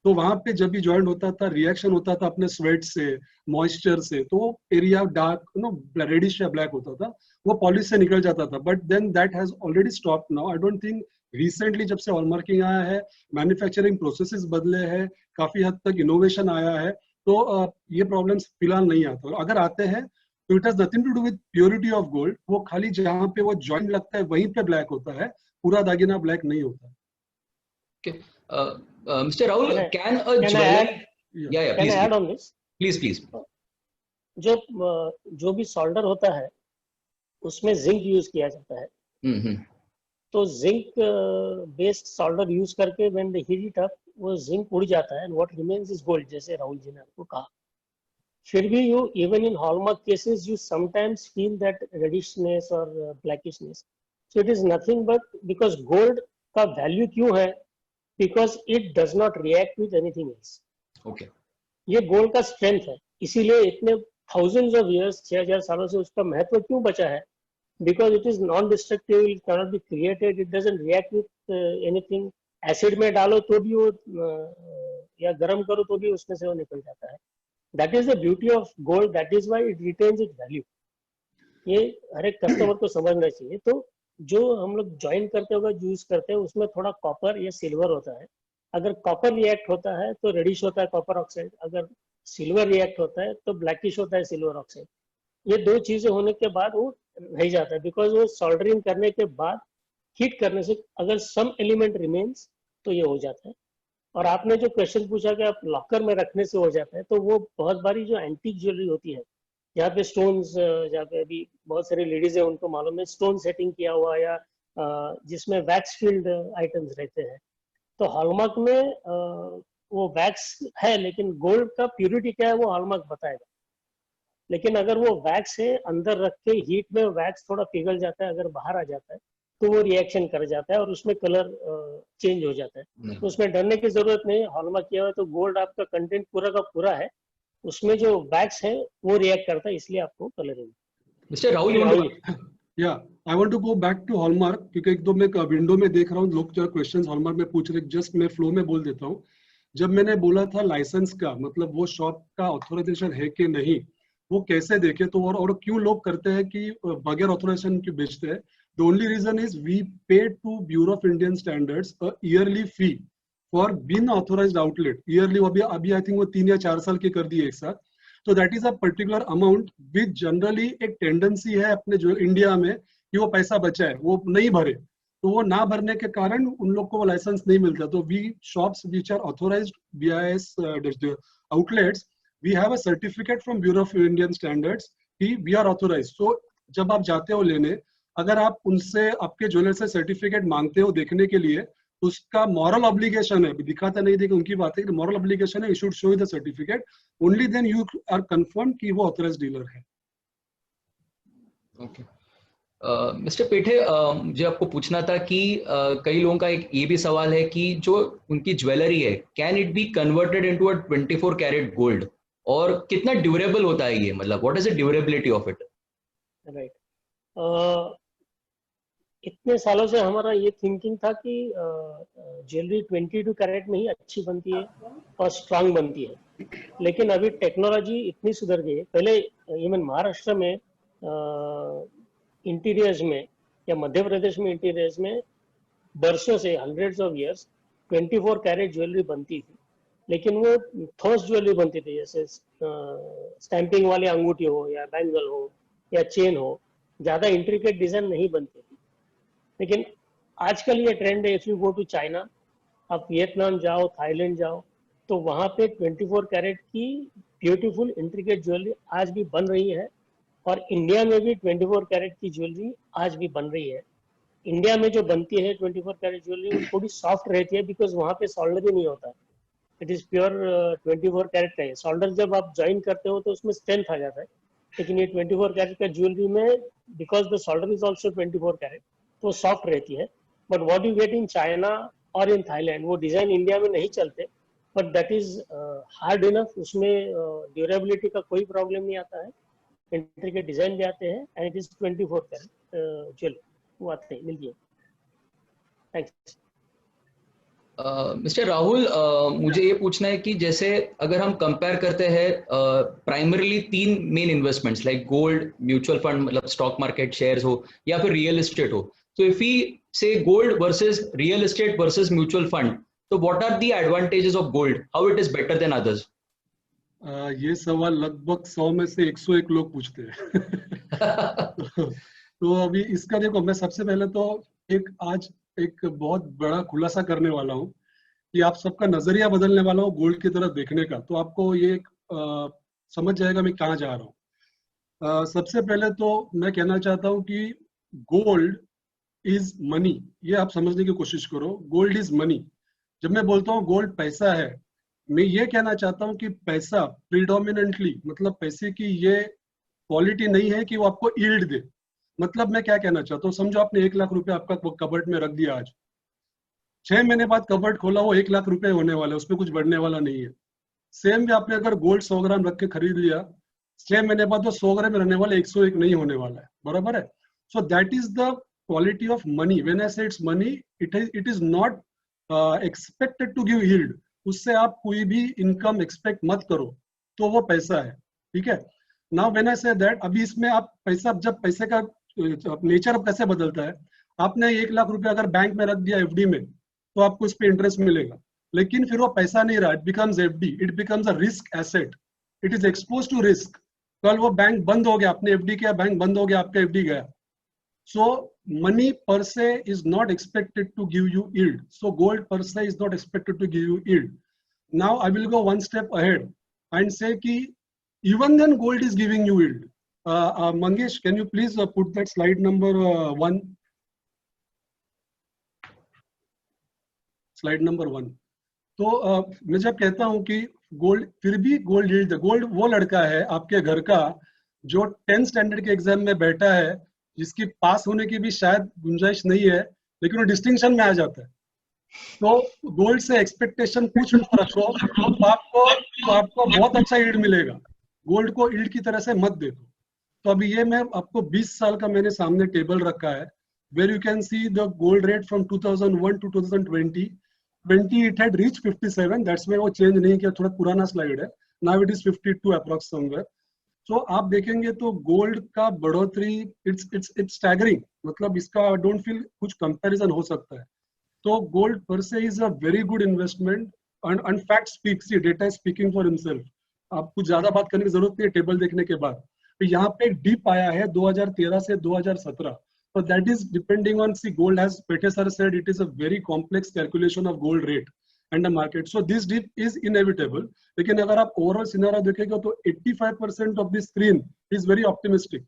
तो वहां पे जब भी ज्वाइन होता था रिएक्शन होता था अपने स्वेट से, मॉइस्चर से, तो एरिया डार्क रेडिश या ब्लैक होता था, वो पॉलिश से निकल जाता था। But then that has already stop now. I don't think recently जब से हॉलमार्किंग आया है, मैन्युफैक्चरिंग प्रोसेसेस बदले हैं, काफी हद तक इनोवेशन आया है, तो ये प्रॉब्लम्स फिलहाल नहीं आता। और अगर आते हैं तो it has nothing to do with purity of gold. वो खाली जहां पे वो जॉइंट लगता है वहीं पे ब्लैक होता है, पूरा दागिना ब्लैक नहीं होता। Mister Rahul, can a jeweller Can I add on this? Please जो भी सोल्डर होता है उसमें जिंक यूज किया जाता है। तो जिंक बेस्ड सोल्डर यूज करके when they heat it up वो जिंक उड़ जाता है and what remains is gold, जैसे राहुल जी ने आपको कहा। फिर भी you even in hallmark cases you sometimes feel that reddishness और blackishness, so it is nothing but because gold का वैल्यू क्यों है, because it does not react with anything else. Okay, ये गोल्ड का स्ट्रेंथ है, इसीलिए इतने थाउजेंड्स ऑफ इयर्स 6000 सालों से उसका महत्व क्यों बचा है, because it is non-destructible, it cannot be created, it doesn't react with anything. Acid में डालो तो भी वो या गर्म करो तो भी उसमें से वो निकल जाता है। That is the beauty of gold, that is why it retains its value. ये हर एक कस्टमर को समझना चाहिए। तो जो हम लोग ज्वाइन करते हुए यूज करते हैं उसमें थोड़ा कॉपर या सिल्वर होता है। अगर कॉपर रिएक्ट होता है तो रेडिश होता है कॉपर ऑक्साइड, अगर सिल्वर रिएक्ट होता है तो ब्लैकिश होता है सिल्वर ऑक्साइड। ये दो चीजें होने के बाद वो रह जाता है, बिकॉज वो सोल्डरिंग करने के बाद हीट करने से अगर सम एलिमेंट रिमेन्स तो ये हो जाता है। और आपने जो क्वेश्चन पूछा कि आप लॉकर में रखने से हो जाता है, तो वो बहुत बारी जो एंटीक ज्वेलरी होती है जहाँ पे स्टोन्स, जहाँ पे अभी बहुत सारी लेडीज है उनको मालूम है स्टोन सेटिंग किया हुआ या जिसमें वैक्स फील्ड आइटम्स रहते हैं, तो हॉलमार्क में वो वैक्स है लेकिन गोल्ड का प्यूरिटी क्या है वो हॉलमार्क बताएगा। लेकिन अगर वो वैक्स है अंदर रख के हीट में वैक्स थोड़ा पिघल जाता है, अगर बाहर आ जाता है तो वो रिएक्शन कर जाता है और उसमें कलर चेंज हो जाता है। तो उसमें डरने की जरूरत नहीं, हॉलमार्क किया हुआ तो गोल्ड आपका कंटेंट पूरा का पूरा है, उसमें जो वैक्स है वो रिएक्ट करता है, इसलिए आपको कलर है। मिस्टर राहुल, या I want to go back to hallmark, क्योंकि एक दो मैं विंडो में देख रहा हूँ लोग जो क्वेश्चंस हॉलमार्क में पूछ रहे, जस्ट मैं फ्लो में बोल देता हूँ। जब मैंने बोला था लाइसेंस का मतलब वो शॉप का ऑथोराइजेशन है कि नहीं, वो कैसे देखे तो और क्यों लोग करते हैं कि बगैर ऑथोराइजेशन क्यों बेचते हैं। The only reason is we pay to Bureau of Indian Standards a yearly fee for being authorised outlet. Yearly अभी आई थिंक वो 3 या 4 साल की कर दी एक साथ। तो that is a particular amount which generally एक टेंडेंसी है अपने जो इंडिया में कि वो पैसा बचा है वो नहीं भरे, तो वो ना भरने के कारण उन लोग को वो लाइसेंस नहीं मिलता। तो we shops which are authorized BIS outlets, we have a certificate from Bureau of Indian Standards कि we are authorized. So जब आप जाते हो लेने, अगर आप उनसे आपके ज्वेलर से सर्टिफिकेट मांगते हो देखने के लिए, तो उसका मॉरल ऑब्लिगेशन है, दिखाता नहीं देखा उनकी बात है कि मॉरल ऑब्लिगेशन है, you should show the certificate, only then you are confirm कि वो ऑथराइज्ड डीलर है। ओके मिस्टर पेठे, मुझे आपको पूछना था कि कई लोगों का एक ये भी सवाल है कि जो उनकी ज्वेलरी है can it be converted into a 24 carat gold, और कितना ड्यूरेबल होता है ये, मतलब what is the durability of it? Right, इतने सालों से हमारा ये थिंकिंग था कि ज्वेलरी 22 कैरेट में ही अच्छी बनती है और स्ट्रांग बनती है, लेकिन अभी टेक्नोलॉजी इतनी सुधर गई है। पहले इवन महाराष्ट्र में इंटीरियर्स में या मध्य प्रदेश में इंटीरियर्स में बरसों से hundreds of years 24 carat jewellery बनती थी, लेकिन वो ठोस ज्वेलरी बनती थी, जैसे स्टैंपिंग वाली अंगूठी हो या बैंगल हो या चेन हो, ज्यादा इंट्रिकेट डिजाइन नहीं बनती थी। लेकिन आजकल ये ट्रेंड है, if you go to China, आप वियतनाम जाओ, थाईलैंड जाओ, तो वहाँ पे 24 कैरेट की ब्यूटीफुल इंट्रिकेट ज्वेलरी आज भी बन रही है, और इंडिया में भी 24 कैरेट की ज्वेलरी आज भी बन रही है। इंडिया में जो बनती है 24 कैरेट ज्वेलरी वो थोड़ी सॉफ्ट रहती है, बिकॉज वहाँ पे सोल्डर ही नहीं होता, इट इज प्योर 24 कैरेट का है। सोल्डर जब आप ज्वाइन करते हो तो उसमें स्ट्रेंथ आ जाता है, लेकिन ये 24 कैरेट का ज्वेलरी में because the solder is also 24 carat, तो सॉफ्ट रहती है। But what you get in China और इन थाईलैंड, वो डिजाइन इंडिया में नहीं चलते, but that is hard enough, उसमें ड्यूरेबिलिटी का कोई प्रॉब्लम नहीं आता है, इंट्रिकेट डिजाइन भी आते हैं, and it is 24 carat jewellery वो आते हैं, मिलती है। थैंक्स। मिस्टर राहुल, मुझे ये पूछना है कि जैसे अगर हम कंपेयर करते हैं primarily 3 main investments like gold, mutual fund मतलब स्टॉक मार्केट शेयर्स हो या फिर रियल एस्टेट हो, तो if we say gold versus real estate versus mutual fund, तो what are the advantages of gold, how it is better than others? ये सवाल लगभग 100 में से 101 लोग पूछते हैं। तो अभी इसका देखो, मैं सबसे पहले तो आज एक बहुत बड़ा खुलासा करने वाला हूँ कि आप सबका नजरिया बदलने वाला हूँ गोल्ड की तरफ देखने का, तो आपको ये समझ जाएगा मैं कहाँ जा रहा हूँ। सबसे पहले तो मैं कहना चाहता हूँ कि गोल्ड इज मनी, ये आप समझने की कोशिश करो। Gold is money. जब मैं बोलता हूँ गोल्ड पैसा है, मैं ये कहना चाहता हूँ कि पैसा प्रीडोमिनेंटली, मतलब पैसे की ये क्वालिटी नहीं है कि वो आपको यील्ड दे। मतलब मैं क्या कहना चाहता हूँ, समझो आपने 1 लाख रुपए आपका कबर्ड में रख दिया, आज 6 महीने बाद कबर्ड खोला, वो 1 लाख रुपए होने वाला है, उसमें कुछ बढ़ने वाला नहीं है। सेम भी आपने अगर गोल्ड 100 ग्राम रख के खरीद लिया, 6 महीने बाद वो 100 ग्राम में रहने वाला 101 नहीं होने वाला है, बराबर है। So that is the quality of money. When I say it's money, it is not expected to give yield. उससे आप कोई भी इनकम एक्सपेक्ट मत करो, तो वो पैसा है, ठीक है। Now when I say that, अभी इसमें आप पैसा, जब पैसे का नेचर अब कैसे बदलता है, आपने 1 लाख रुपए अगर बैंक में रख दिया एफडी में, तो आपको उस पर इंटरेस्ट मिलेगा, लेकिन फिर वो पैसा नहीं रहा, it becomes FD, it becomes a risk asset, it is expose to risk. कल वो बैंक बंद हो गया, आपने एफडी किया, बैंक बंद हो गया, आपका एफडी गया। So money per se is not expected to give you yield. So gold per se is not expected to give you yield. Now I will go one step ahead and say कि even then gold is giving you yield. Mangesh, can you please put that slide number 1? Slide number 1. तो मैं जब कहता हूँ कि gold फिर भी gold yield, gold वो लड़का है आपके घर का जो 10th स्टैंडर्ड के एग्जाम में बैठा है, जिसकी पास होने की भी शायद गुंजाइश नहीं है, लेकिन वो डिस्टिंक्शन में आ जाता है। तो गोल्ड से एक्सपेक्टेशन कुछ मत रखो, तो आपको बहुत अच्छा यील्ड मिलेगा। गोल्ड को यील्ड की तरह से मत देखो। तो अभी ये मैं आपको 20 साल का मैंने सामने टेबल रखा है, where you can see the gold rate from 2001 to 2020 it had reached 57. That's में वो चेंज नहीं किया, थोड़ा पुराना स्लाइड है। Now it is 52 approx somewhere. तो आप देखेंगे तो गोल्ड का बढ़ोतरी इट्स स्टैगरिंग, मतलब इसका आई डोंट फील कुछ कंपैरिजन हो सकता है। तो गोल्ड पर से is a very good investment and fact speaks, data is speaking for himself. आपको ज्यादा बात करने की जरूरत नहीं है टेबल देखने के बाद। तो यहाँ पे एक डिप आया है 2013 से 2017, तो that is depending on see gold has, Pete sir said it is a very complex calculation of gold rate and the market, so this dip is inevitable. लेकिन अगर आप ओवरऑल सिनेरियो देखेंगे तो 85% of the screen is very optimistic.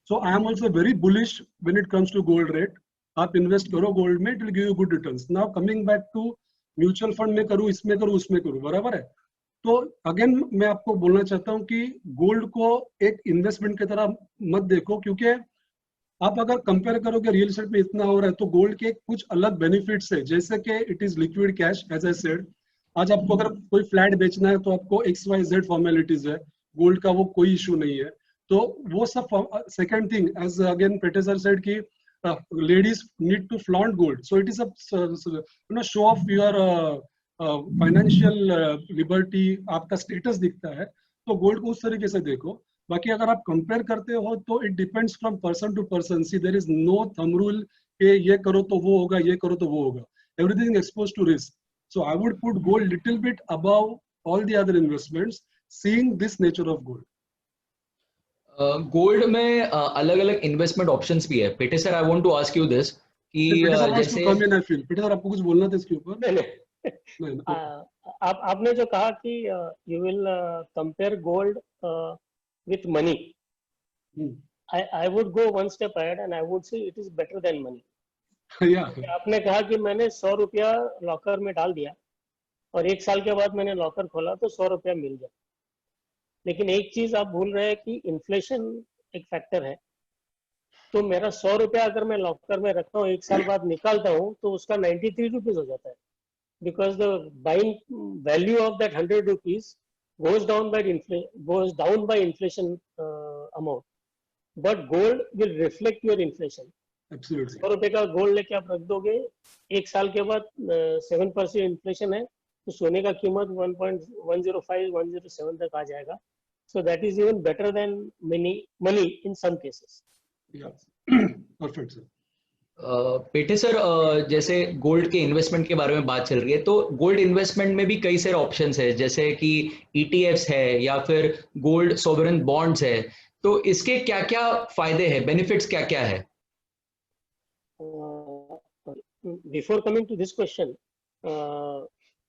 So I am also very bullish when it comes to gold rate. आप invest करो gold में, it will give you good returns. Now coming back to mutual fund में करूँ, इसमें करूँ, उसमें करूँ, बराबर है। तो अगेन मैं आपको बोलना चाहता हूँ कि गोल्ड को एक इन्वेस्टमेंट की तरह मत देखो, क्योंकि आप अगर कंपेयर करोगे रियल एस्टेट में इतना हो रहा है, तो गोल्ड के कुछ अलग बेनिफिट्स है, जैसे कि it is liquid cash as I said. आज आपको अगर कोई फ्लैट बेचना है तो आपको XYZ फॉर्मेलिटीज है, गोल्ड का वो कोई इशू नहीं है। तो वो सब second thing, as again Pethe sir said कि ladies need to flaunt gold, so it is a show off your financial liberty, आपका स्टेटस दिखता है। तो गोल्ड को उस तरीके से देखो। बाकी अगर आप कंपेयर करते हो तो it depends from person to person. See there is no thumb rule कि ये करो तो वो होगा, ये करो तो वो होगा। Everything expose to risk. So I would put gold little bit above all the other investments, seeing this nature of gold. Gold में अलग अलग इन्वेस्टमेंट ऑप्शंस भी है। Pethe sir, I want to ask you this कि जैसे पेटे sir आपको कुछ बोलना था इसके ऊपर? नहीं, आपने जो कहा कि you will compare gold with money. I would go one step ahead and I would say it is better than money. Yeah. आपने कहा कि मैंने 100 रुपया लॉकर में डाल दिया और 1 साल के बाद मैंने लॉकर खोला तो 100 रुपया मिल गया। लेकिन एक चीज आप भूल रहे हैं कि इन्फ्लेशन एक फैक्टर है। तो मेरा 100 रुपया अगर मैं लॉकर में रखता हूँ, 1 साल बाद निकालता हूँ, तो उसका 93 रुपीज हो जाता है, because the buying value of that 100 rupees goes down by inflation amount, but gold will reflect your inflation. Absolutely. 100 रुपए का गोल्ड लेके आप रख दोगे, 1 साल के बाद 7% इन्फ्लेशन है, तो सोने का कीमत 1.105 107 तक आ जाएगा। So that is even better than money in some cases. Yeah. Perfect sir. पेटे सर, जैसे गोल्ड के इन्वेस्टमेंट के बारे में बात चल रही है, तो गोल्ड इन्वेस्टमेंट में भी कई सारे ऑप्शंस है, जैसे कि ETFs है या फिर गोल्ड सोवरेन बॉन्ड्स है। तो इसके क्या क्या फायदे हैं, बेनिफिट्स क्या क्या है? Before coming to this question,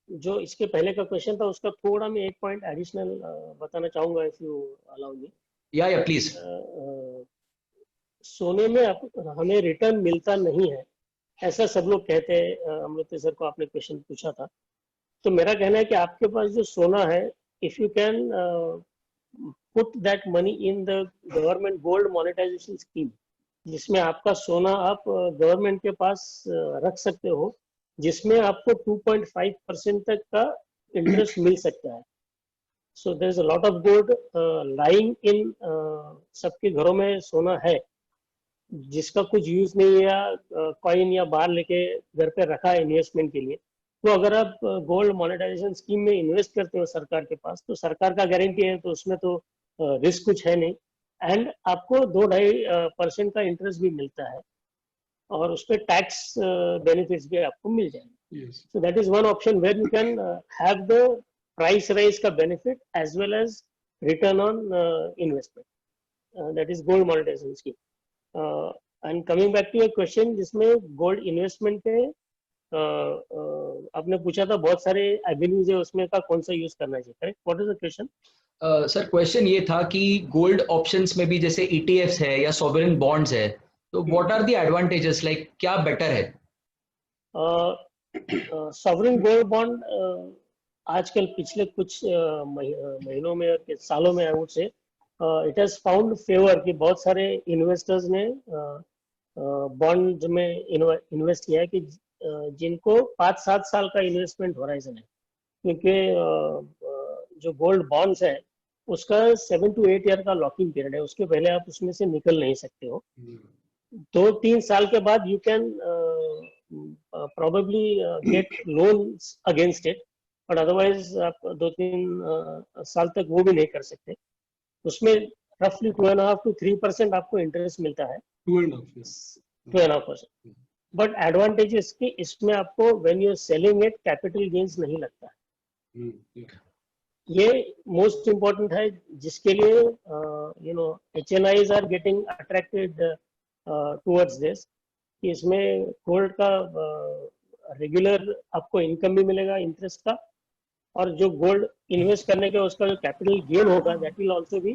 जो इसके पहले का क्वेश्चन था उसका थोड़ा मैं एक पॉइंट एडिशनल बताना चाहूंगा, if you allow me. Yeah, please. सोने में हमें रिटर्न मिलता नहीं है, ऐसा सब लोग कहते हैं। अमृत सर को आपने क्वेश्चन पूछा था, तो मेरा कहना है कि आपके पास जो सोना है, if you can put that money in the government gold monetization scheme, जिसमें आपका सोना आप गवर्नमेंट के पास रख सकते हो, जिसमें आपको 2.5% तक का इंटरेस्ट मिल सकता है। So there is a lot of gold lying in, सबके घरों में सोना है जिसका कुछ यूज नहीं है, या कॉइन या बार लेके घर पे रखा है इन्वेस्टमेंट के लिए। तो अगर आप गोल्ड मोनेटाइजेशन स्कीम में इन्वेस्ट करते हो सरकार के पास, तो सरकार का गारंटी है, तो उसमें तो रिस्क कुछ है नहीं, एंड आपको 2-2.5% का इंटरेस्ट भी मिलता है, और उस पर टैक्स बेनिफिट्स भी आपको मिल जाएंगे। So that is one option where you can have the price rise का benefit as well as return on investment, that is gold monetization scheme. And coming back to your question, जिसमें gold investment पे आपने पूछा था बहुत सारे avenues है, उसमें का कौन सा यूज करना चाहिए, correct? What is the question? Sir question ये था कि गोल्ड ऑप्शंस में भी जैसे ETFs है या सॉवरेन बॉन्ड्स है, तो what are the advantages, like क्या बेटर है? सॉवरेन गोल्ड बॉन्ड आजकल पिछले कुछ महीनों में, सालों में, I would say it has found favour कि बहुत सारे इन्वेस्टर्स ने बॉन्ड में इन्वेस्ट किया है कि जिनको 5-7 साल का इन्वेस्टमेंट होराइजन है, क्योंकि जो गोल्ड बॉन्ड्स है उसका 7 to 8 ईयर का लॉकिंग पीरियड है, उसके पहले आप उसमें से निकल नहीं सकते हो। 2-3 साल के बाद you can probably get loans against it, but otherwise आप 2-3 साल तक वो भी नहीं कर सकते। उसमें रफली 2.5 to 3% आपको इंटरेस्ट मिलता है, 2.5%। बट एडवांटेजेस की इसमें आपको when you are selling it capital gains नहीं लगता है। ये मोस्ट इम्पोर्टेंट है, जिसके लिए you know HNIs are getting attracted towards this, कि इसमें गोल्ड का रेगुलर आपको इनकम भी मिलेगा इंटरेस्ट का, और जो गोल्ड इन्वेस्ट करने के उसका जो कैपिटल गेन होगा that will also be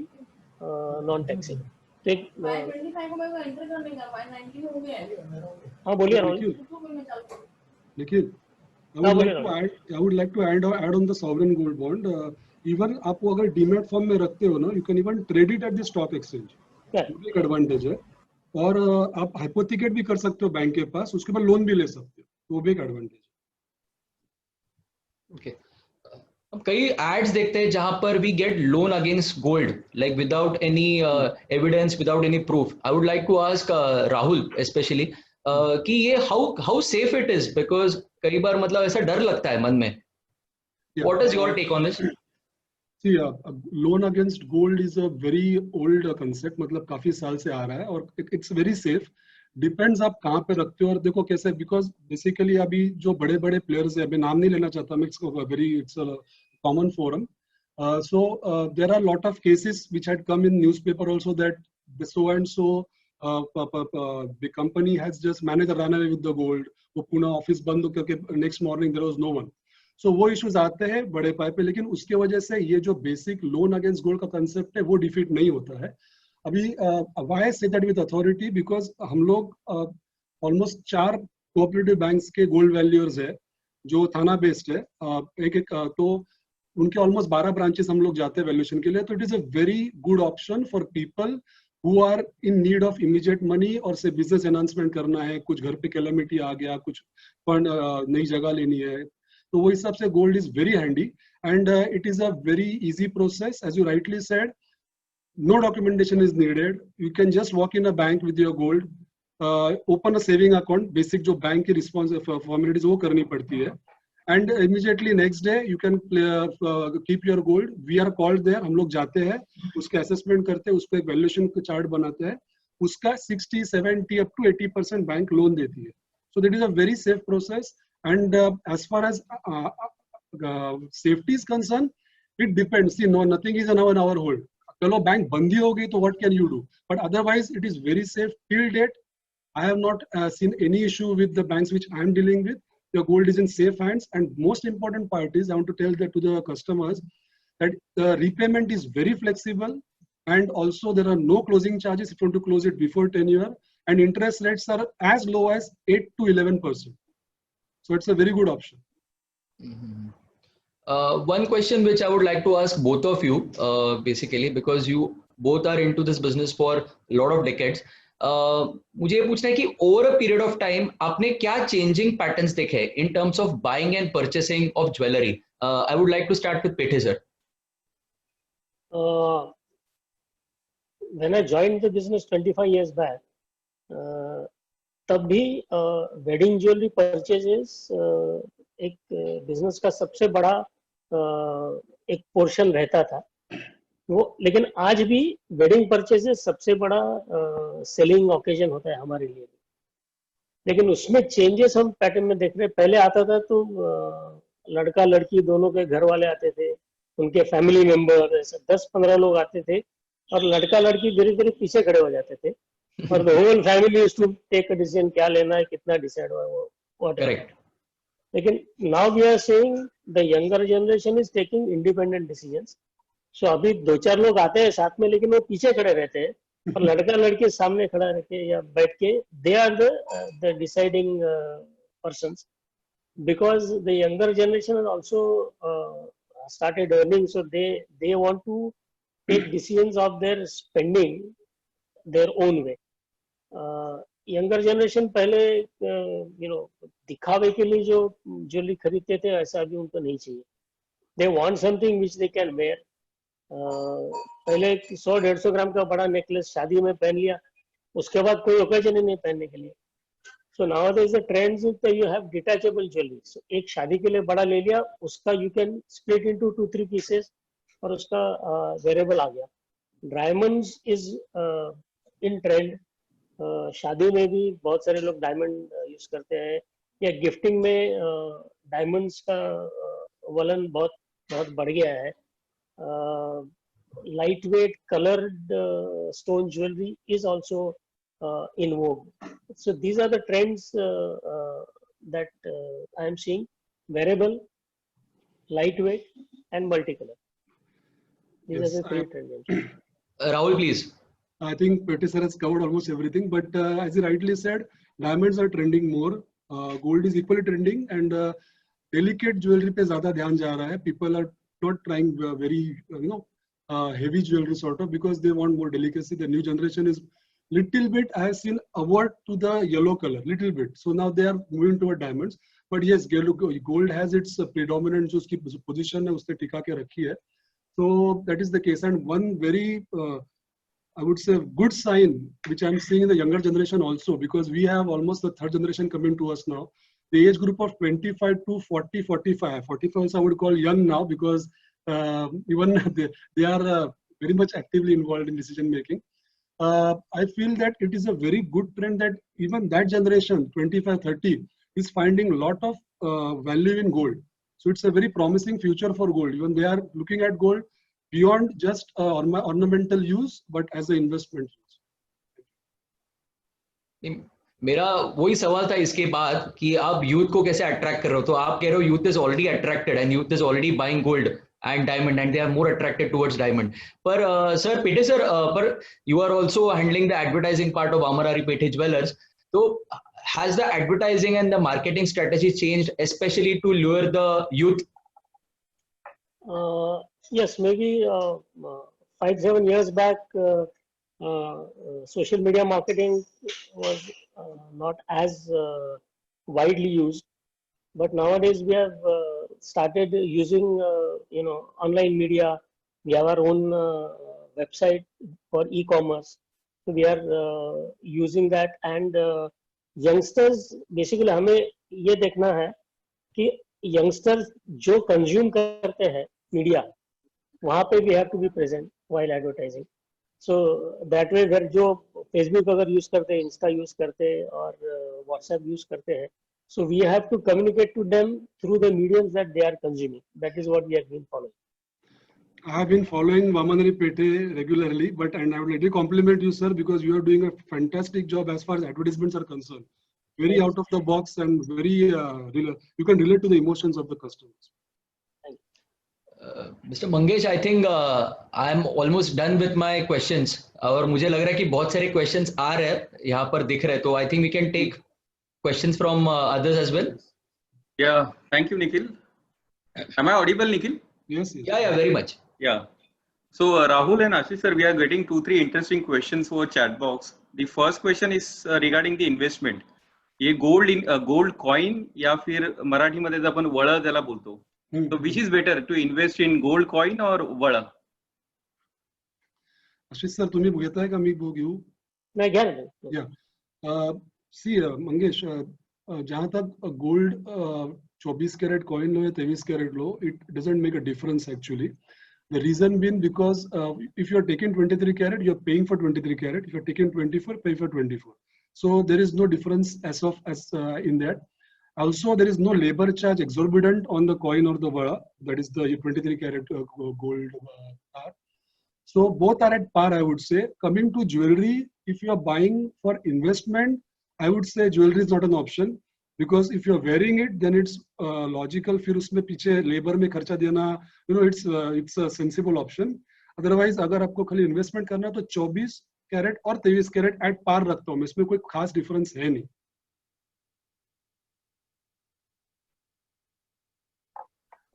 non taxable. तो एक हाँ बोलिए राहुल। लेकिन I would like to add on the sovereign gold bond. Even आप वो अगर डीमैट फॉर्म में रखते हो ना, you can even trade it at the stock exchange. वो एक एडवांटेज है, और आप हाइपोथिकेट भी कर सकते हो बैंक के पास, उसके बाद लोन भी ले सकते हो, तो वो भी एक एडवांटेज है। ओके, अब कई एड्स देखते हैं जहां पर we get loan against gold, like without any evidence, without any proof. I would like to ask Rahul specially कि ये how safe it is, because कई बार मतलब ऐसा डर लगता है मन में। What is your take on this? See, loan against gold is a very old concept, मतलब काफी साल से आ रहा है, और it's very safe. Depends आप कहाँ पे रखते हो और देखो कैसे, because basically अभी जो बड़े बड़े players हैं, अभी नाम नहीं लेना चाहता मैं, it's a common forum. So there are a lot of cases which had come in newspaper also that so and so the company has just managed to run away with the gold. वो पूरा office बंद हो करके next morning there was no one. So वो issues आते हैं बड़े पाए पे, लेकिन उसके वजह से ये जो बेसिक लोन अगेंस्ट गोल्ड का कंसेप्ट है वो डिफीट नहीं होता है अभी। Why say that with authority, because हम लोग ऑलमोस्ट 4 कोऑपरेटिव बैंक्स के गोल्ड वैल्यूअर्स है जो थाना बेस्ड है, एक तो उनके ऑलमोस्ट 12 ब्रांचेस हम लोग जाते हैं वैल्यूएशन के लिए। तो it is a very good option for people who are in need of immediate money, और से बिजनेस एनहांसमेंट करना है, कुछ घर पे कैलेमिटी आ गया, कुछ फंड नई जगह लेनी है, तो वो हिसाब से gold is very handy and it is a very easy process. As you rightly said, no documentation is needed, you can just walk in a bank with your gold, open a saving account, basic जो bank की response formalities वो करनी पड़ती है, and immediately next day you can keep your gold. We are called there, हम लोग जाते हैं, उसका असेसमेंट करते हैं, उसको एक वैल्यूएशन चार्ट बनाते हैं, उसका 60-70 up to 80% बैंक लोन देती है। So that is a very safe process. And as far as safety is concerned, it depends. See, no, nothing is in our hold. चलो बैंक बंदी हो गई तो what can you do? But otherwise, it is very safe till date. I have not seen any issue with the banks which I am dealing with. Your gold is in safe hands. And most important part is, I want to tell that to the customers that the repayment is very flexible, and also there are no closing charges if you want to close it before 10 years, and interest rates are as low as 8 to 11%. So it's a very good option. One question which I would like to ask both of you, basically, because you both are into this business for a lot of decades. मुझे ये पूछना है कि over a period of time आपने क्या changing patterns देखे in terms of buying and purchasing of jewelry? I would like to start with Pethe sir. When I joined the business 25 years back, तब भी wedding jewelry purchases एक business का सबसे बड़ा एक portion रहता था वो, लेकिन आज भी वेडिंग परचेजेस सबसे बड़ा सेलिंग ओकेजन होता है हमारे लिए, लेकिन उसमें चेंजेस हम पैटर्न में देख रहे हैं। पहले आता था तो लड़का लड़की दोनों के घर वाले आते थे, उनके फैमिली मेंबर, ऐसे 10-15 लोग आते थे और लड़का लड़की धीरे धीरे पीछे खड़े हो जाते थे और the whole family used to take a decision, क्या लेना है, कितना डिसाइड हुआ वो व्हाटएवर। लेकिन now we are seeing the younger generation is taking independent decisions. सो अभी 2-4 लोग आते हैं साथ में, लेकिन वो पीछे खड़े रहते हैं और लड़का लड़की सामने खड़ा रह के या बैठ के they are the deciding persons, because the younger generation has also started earning, so they want to take decisions of their spending their own way. Younger generation पहले दिखावे के लिए जो ज्वेलरी खरीदते थे ऐसा अभी उनको नहीं चाहिए। They want something which they can wear. पहले 100-150 ग्राम का बड़ा नेकलेस शादी में पहन लिया, उसके बाद कोई ओकेजन ही नहीं पहनने के लिए। So nowadays the trends is that you have detachable jewellery. So एक शादी के लिए बड़ा ले लिया, उसका you can split into 2-3 pieces और उसका वेरिएबल आ गया। Diamonds is in trend. शादी में भी बहुत सारे लोग डायमंड यूज करते हैं, या गिफ्टिंग में डायमंड्स का वलन बहुत बहुत बढ़ गया है। lightweight colored stone jewelry is also in vogue. So these are the trends that I am seeing: wearable, lightweight, and multicolor. These are the three trends. Rahul, please. I think Pethe sir has covered almost everything, but as he rightly said, diamonds are trending more. Gold is equally trending, and delicate jewelry पे ज़्यादा ध्यान जा रहा है. People are not trying very heavy jewelry sort of, because they want more delicacy. The new generation is little bit, I have seen, award to the yellow color little bit, so now they are moving toward diamonds. But yes, gold has its predominant जो उसकी position है उसने टिका के रखी है, so that is the case. And one very I would say good sign which I am seeing in the younger generation also, because we have almost the third generation coming to us now. The age group of 25 to 45 also I would call young now, because even they are very much actively involved in decision making. I feel that it is a very good trend that even that generation 25-30 is finding a lot of value in gold. So it's a very promising future for gold. Even they are looking at gold beyond just ornamental use, but as an investment use. मेरा वही सवाल था इसके बाद कि आप youth को कैसे अट्रैक्ट कर रहे हो। तो आप कह रहे हो youth is already attracted and youth is already buying gold and diamond and they are more attracted towards diamond. पर सर पेठे सर, पर you are also handling the advertising part of Amara Pethe Jewellers. तो has the advertising and the marketing strategy changed, especially to lure the youth? Yes, maybe 5-7 years back social media marketing was not as widely used, but nowadays we have started using online media. We have our own website for e-commerce, so we are using that. And youngsters, basically हमें ये देखना है कि youngsters जो consume करते हैं media, वहाँ पे we have to be present while advertising. So that way अगर जो Facebook अगर यूज करते हैं, इंस्टा यूज करते हैं और व्हाट्सएप यूज करते हैं, so we have to communicate to them through the mediums that they are consuming. That is what we have been following. I have been following Amara Pethe regularly, and I would like to compliment you, sir, because you are doing a fantastic job as far as advertisements are concerned. Very out of the box and very you can relate to the emotions of the customers. Mr. Mangesh, I think I am almost done with my questions. और मुझे लग रहा है कि बहुत सारे questions आ रहे हैं यहाँ पर दिख रहे हैं, तो I think we can take questions from others as well. Yeah, thank you, Nikhil. Am I audible, Nikhil? Yes, yes. Yeah, very much. Yeah. So Rahul and Ashish sir, we are getting 2-3 interesting questions for chat box. The first question is regarding the investment. ये gold coin या फिर मराठी मध्ये आपण वळ त्याला बोलतो. So which is better to invest in gold coin or वळ? आशीष sir तुम्ही घेताय का मी घेऊ? नाही घ्या ना. Yeah. See, Mangesh, जहाँ तक gold 24 कैरेट coin लो या 23 कैरेट लो, it doesn't make a difference actually. The reason being because if you're taking 23 carat, you're paying for 23 carat. If you're taking 24, pay for 24. So there is no difference as in that. Also, there is no labor charge exorbitant on the coin or the vara. That is the 23 carat gold bar. So both are at par, I would say. Coming to jewelry, if you are buying for investment, I would say jewelry is not an option. Because if you're wearing it, then it's logical. फिर उसमें पीछे labor में खर्चा देना, it's a sensible option. Otherwise, अगर आपको खाली investment करना है तो 24 कैरेट और 23 कैरेट at par रखता हूँ. इसमें कोई खास difference है नहीं.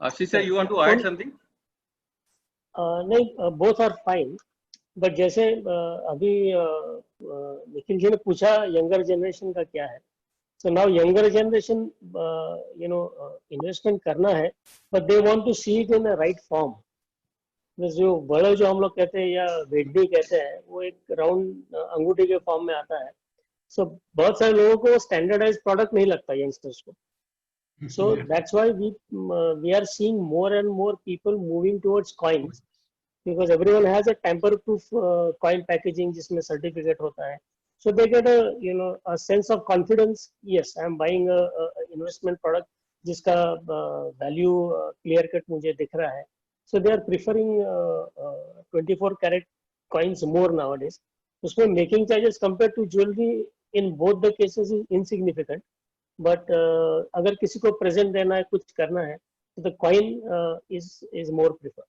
Ashish sir, you want to add something? नहीं, both are fine. But जैसे अभी निखिल जी ने पूछा younger generation का क्या है. So now younger generation, investment करना है, but they want to see it in the right form. जो बड़े जो हम लोग कहते हैं या वेडी कहते हैं, वो एक राउंड अंगूठी के फॉर्म में आता है. So बहुत सारे लोगों को standardized product नहीं लगता youngsters को. So that's why we are seeing more and more people moving towards coins, because everyone has a tamper-proof coin packaging जिसमें certificate होता है. So they get a sense of confidence. Yes, I am buying a investment product जिसका value clear cut मुझे दिख रहा है. So they are preferring 24 carat coins more nowadays. उसमें making charges compared to jewelry in both the cases is insignificant. But अगर किसी को present देना है, कुछ करना है, so the coin is more preferred.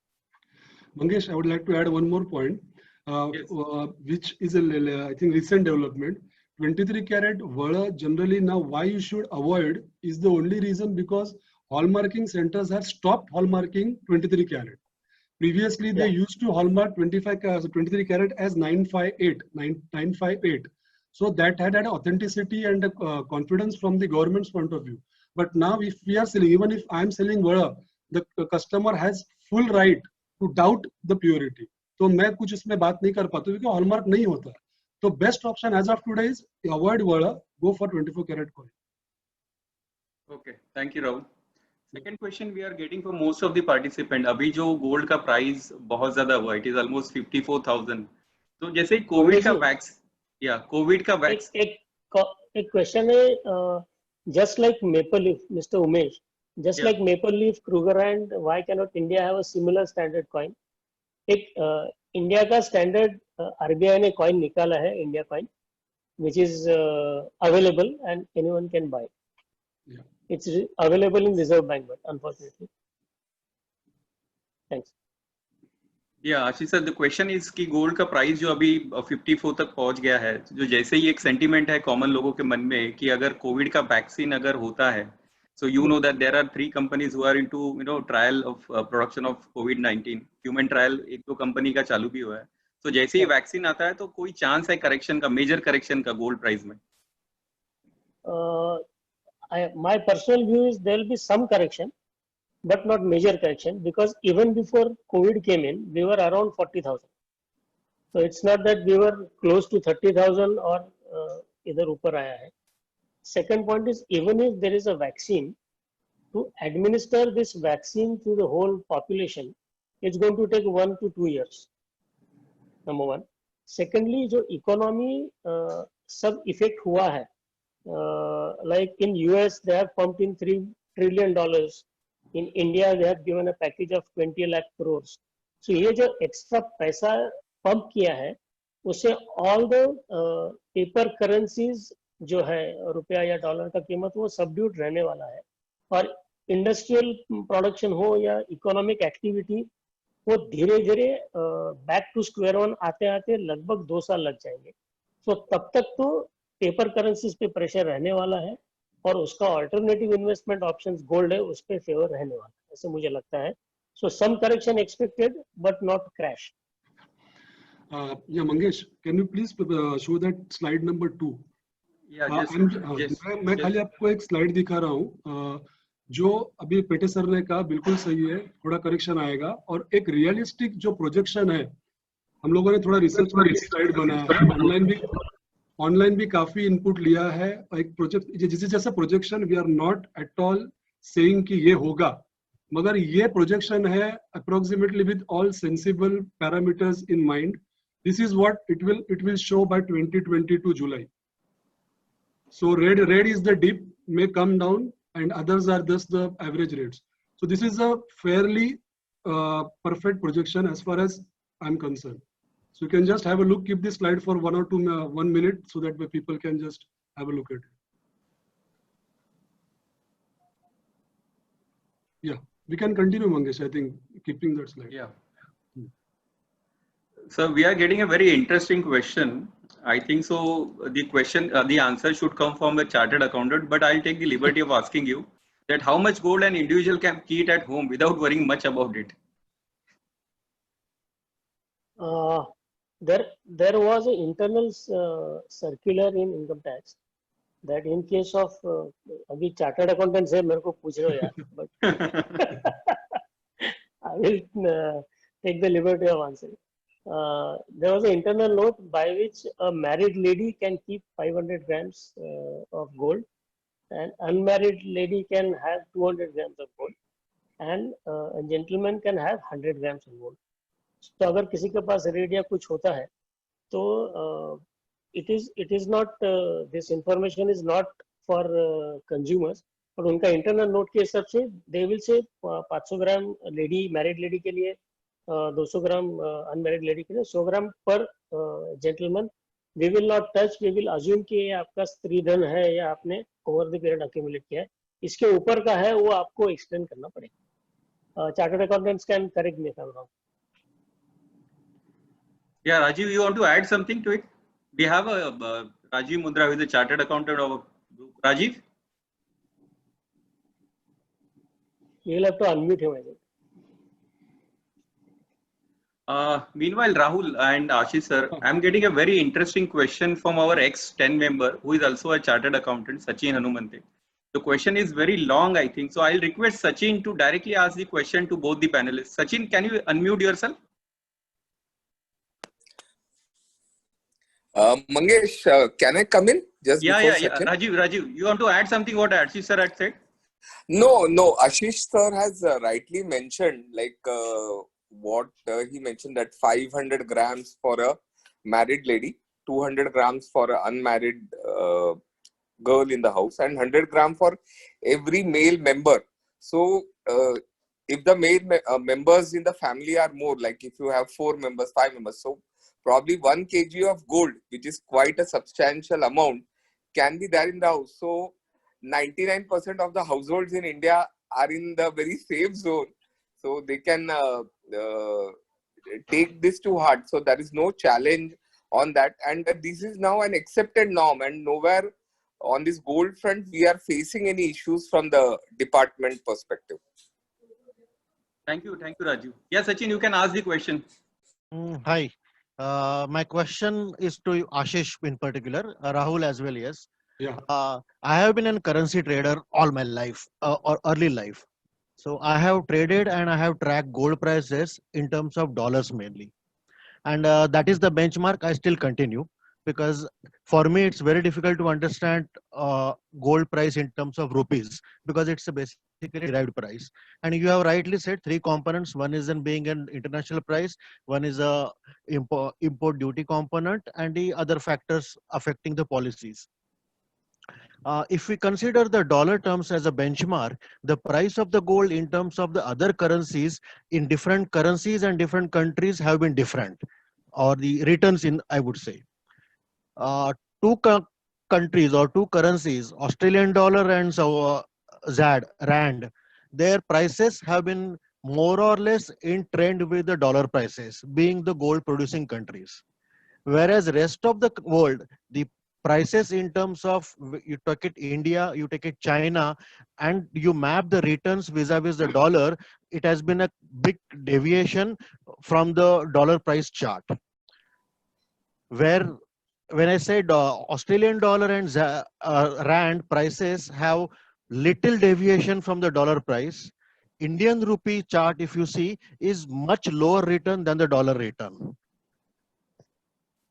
Mangesh, I would like to add one more point. Which is I think recent development. 23 carat vada generally now why you should avoid is the only reason because hallmarking centers have stopped hallmarking 23 carat. Previously they used to hallmark 23 carat as 958. So that had an authenticity and confidence from the government's point of view. But now if we are selling, even if I am selling vada, the customer has full right to doubt the purity. तो मैं कुछ इसमें बात नहीं कर पाता क्योंकि hallmark नहीं होता. तो best option as of today is avoid वड़ा, go for 24 carat coin. Okay, thank you Rahul. Second question we are getting from most of the participant. अभी जो गोल्ड का प्राइस बहुत ज्यादा हुआ, इट इज ऑलमोस्ट 54,000. तो जैसे कोविड का वैक्स एक क्वेश्चन है, just like maple leaf, mister Umesh, just like maple leaf, Kruger and why can not India have a similar standard coin? एक इंडिया का स्टैंडर्ड आरबीआई ने कॉइन निकाला है, India coin, which is available and anyone can buy. It's available in Reserve Bank, but unfortunately. Thanks. या आशीष sir, the question is कि gold का price जो अभी 54 तक पहुंच गया है, जो जैसे ही एक सेंटीमेंट है कॉमन लोगों के मन में कि अगर कोविड का वैक्सीन अगर होता है, so you know that there are 3 companies who are into trial of production of COVID-19. Human trial एक तो कंपनी का चालू भी हुआ है. तो जैसे ही वैक्सीन आता है तो कोई चांस है करेक्शन का, मेजर करेक्शन का गोल्ड प्राइस में? My personal view is there will be some correction, but not major correction, because even before COVID came in, we were around 40,000. So it's not that we were close to 30,000 or इधर ऊपर आया है. Second point is, even if there is a vaccine, to administer this vaccine to the whole population, it's going to take 1 to 2 years. Number one. Secondly, जो economy सब effect हुआ है, like in US they have pumped in $3 trillion. In India they have given a package of 20 lakh crores. So ये जो extra पैसा pump किया है, उससे all the paper currencies जो है रुपया या डॉलर का कीमत वो सबड्यूट रहने वाला है. और इंडस्ट्रियल प्रोडक्शन हो या इकोनॉमिक एक्टिविटी, वो धीरे धीरे बैक टू स्क्वायर वन आते आते लगभग 2 साल लग जाएंगे. तो तब तक तो पेपर करेंसीज पे प्रेशर रहने वाला है और उसका अल्टरनेटिव इन्वेस्टमेंट ऑप्शंस गोल्ड है उस पे फेवर रहने वाला है, ऐसे मुझे लगता है. So some correction expected but not crash. Yeah, Mangesh, can you please show that slide number 2? Yeah, मैं खाली आपको एक स्लाइड दिखा रहा हूँ जो अभी पेटे सर ने कहा बिल्कुल सही है, थोड़ा करेक्शन आएगा और एक रियलिस्टिक जो प्रोजेक्शन है, हम लोगों ने थोड़ा रिसर्च करके स्लाइड बनाया है, ऑनलाइन भी काफी इनपुट लिया है. एक प्रोजेक्ट जिस जैसा projection we are not at all saying कि ये होगा, मगर ये प्रोजेक्शन है approximately with all sensible parameters in mind. This is what it will show by 2022 July. So red is the dip, may come down, and others are just the average rates. So this is a fairly perfect projection as far as I'm concerned. So you can just have a look, keep this slide for 1 or 2 1 minute so that the people can just have a look at it. Yeah, we can continue, Mangesh, I think, keeping that slide. Yeah. So we are getting a very interesting question. I think so. The question, the answer should come from a chartered accountant, but I'll take the liberty of asking you that how much gold an individual can keep at home without worrying much about it? There was an internal circular in income tax that in case of अभी chartered accountant से मेरे को पूछ रहे हो यार, but I will take the liberty of answering. There was an internal note by which a married lady can keep 500 grams of gold and unmarried lady can have 200 grams of gold and a gentleman can have 100 grams of gold. So अगर किसी के पास rate या कुछ होता है तो it is not this information is not for consumers, but उनका internal note के हिसाब से they will say 500 gram lady married lady के लिए 200 ग्राम अनमैरिड लेडी के लिए 100 ग्राम पर gentleman. We will not touch, we will assume कि ये आपका स्त्री धन है या आपने ओवर द पीरियड अक्यूमुलेट किया है. इसके ऊपर का है वो आपको एक्सप्लेन करना पड़ेगा. Chartered accountants can correct me if I am wrong. Yeah, Rajiv, you want to add something to it? We have a Rajiv Mundra, who is a chartered accountant of a group. Rajiv? You will have to unmute him, I think. Meanwhile, Rahul and Ashish sir, I'm getting a very interesting question from our ex-10 member who is also a chartered accountant, Sachin Hanumante. The question is very long, I think. So I'll request Sachin to directly ask the question to both the panelists. Sachin, can you unmute yourself? Mangesh, can I come in? Just yeah. Sachin? Rajiv, you want to add something what Ashish sir had said? No. Ashish sir has rightly mentioned, like what he mentioned, that 500 grams for a married lady, 200 grams for an unmarried girl in the house, and 100 grams for every male member. So if the male members in the family are more, like if you have 4 members, 5 members, so probably 1 kg of gold, which is quite a substantial amount, can be there in the house. So 99% of the households in India are in the very safe zone. So they can take this to heart. So there is no challenge on that. And this is now an accepted norm, and nowhere on this gold front we are facing any issues from the department perspective. Thank you, Rajiv. Yeah, Sachin, you can ask the question. Hi. My question is to Ashish in particular, Rahul as well, yes. Yeah. I have been a currency trader all my life, or early life. So I have traded and I have tracked gold prices in terms of dollars mainly. And that is the benchmark I still continue, because for me it's very difficult to understand gold price in terms of rupees, because it's a basically derived price. And you have rightly said 3 components. One is in being an international price, one is a import duty component, and the other factors affecting the policies. If we consider the dollar terms as a benchmark, the price of the gold in terms of the other currencies in different currencies and different countries have been different, or the returns in, I would say. 2 countries or 2 currencies, Australian dollar and ZAD, Rand, their prices have been more or less in trend with the dollar prices, being the gold producing countries. Whereas rest of the world, the prices in terms of, you take it India, you take it China, and you map the returns vis-a-vis the dollar, it has been a big deviation from the dollar price chart. Where when I said Australian dollar and rand prices have little deviation from the dollar price, Indian rupee chart, if you see, is much lower return than the dollar return.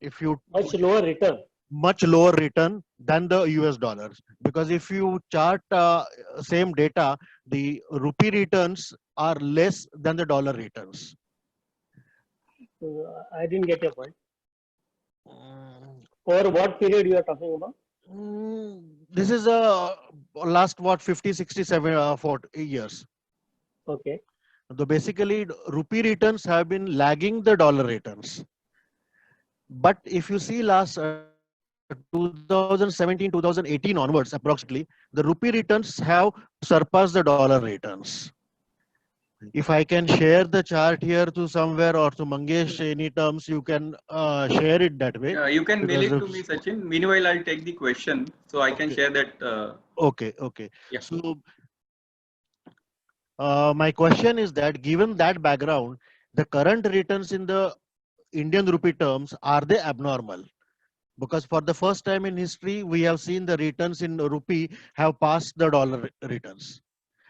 If you Much lower return. Much lower return than the US dollars, because if you chart same data, the rupee returns are less than the dollar returns. I didn't get your point. Over what period you are talking about? This is last what 50, 67 40 years. Okay. So basically rupee returns have been lagging the dollar returns. But if you see last 2017, 2018 onwards, approximately, the rupee returns have surpassed the dollar returns. If I can share the chart here to somewhere, or to Mangesh, any terms, you can share it that way. Yeah, you can mail it to me, Sachin. Meanwhile, I'll take the question so I can share that. Okay. Yeah. So my question is that, given that background, the current returns in the Indian rupee terms, are they abnormal? Because for the first time in history, we have seen the returns in rupee have passed the dollar returns.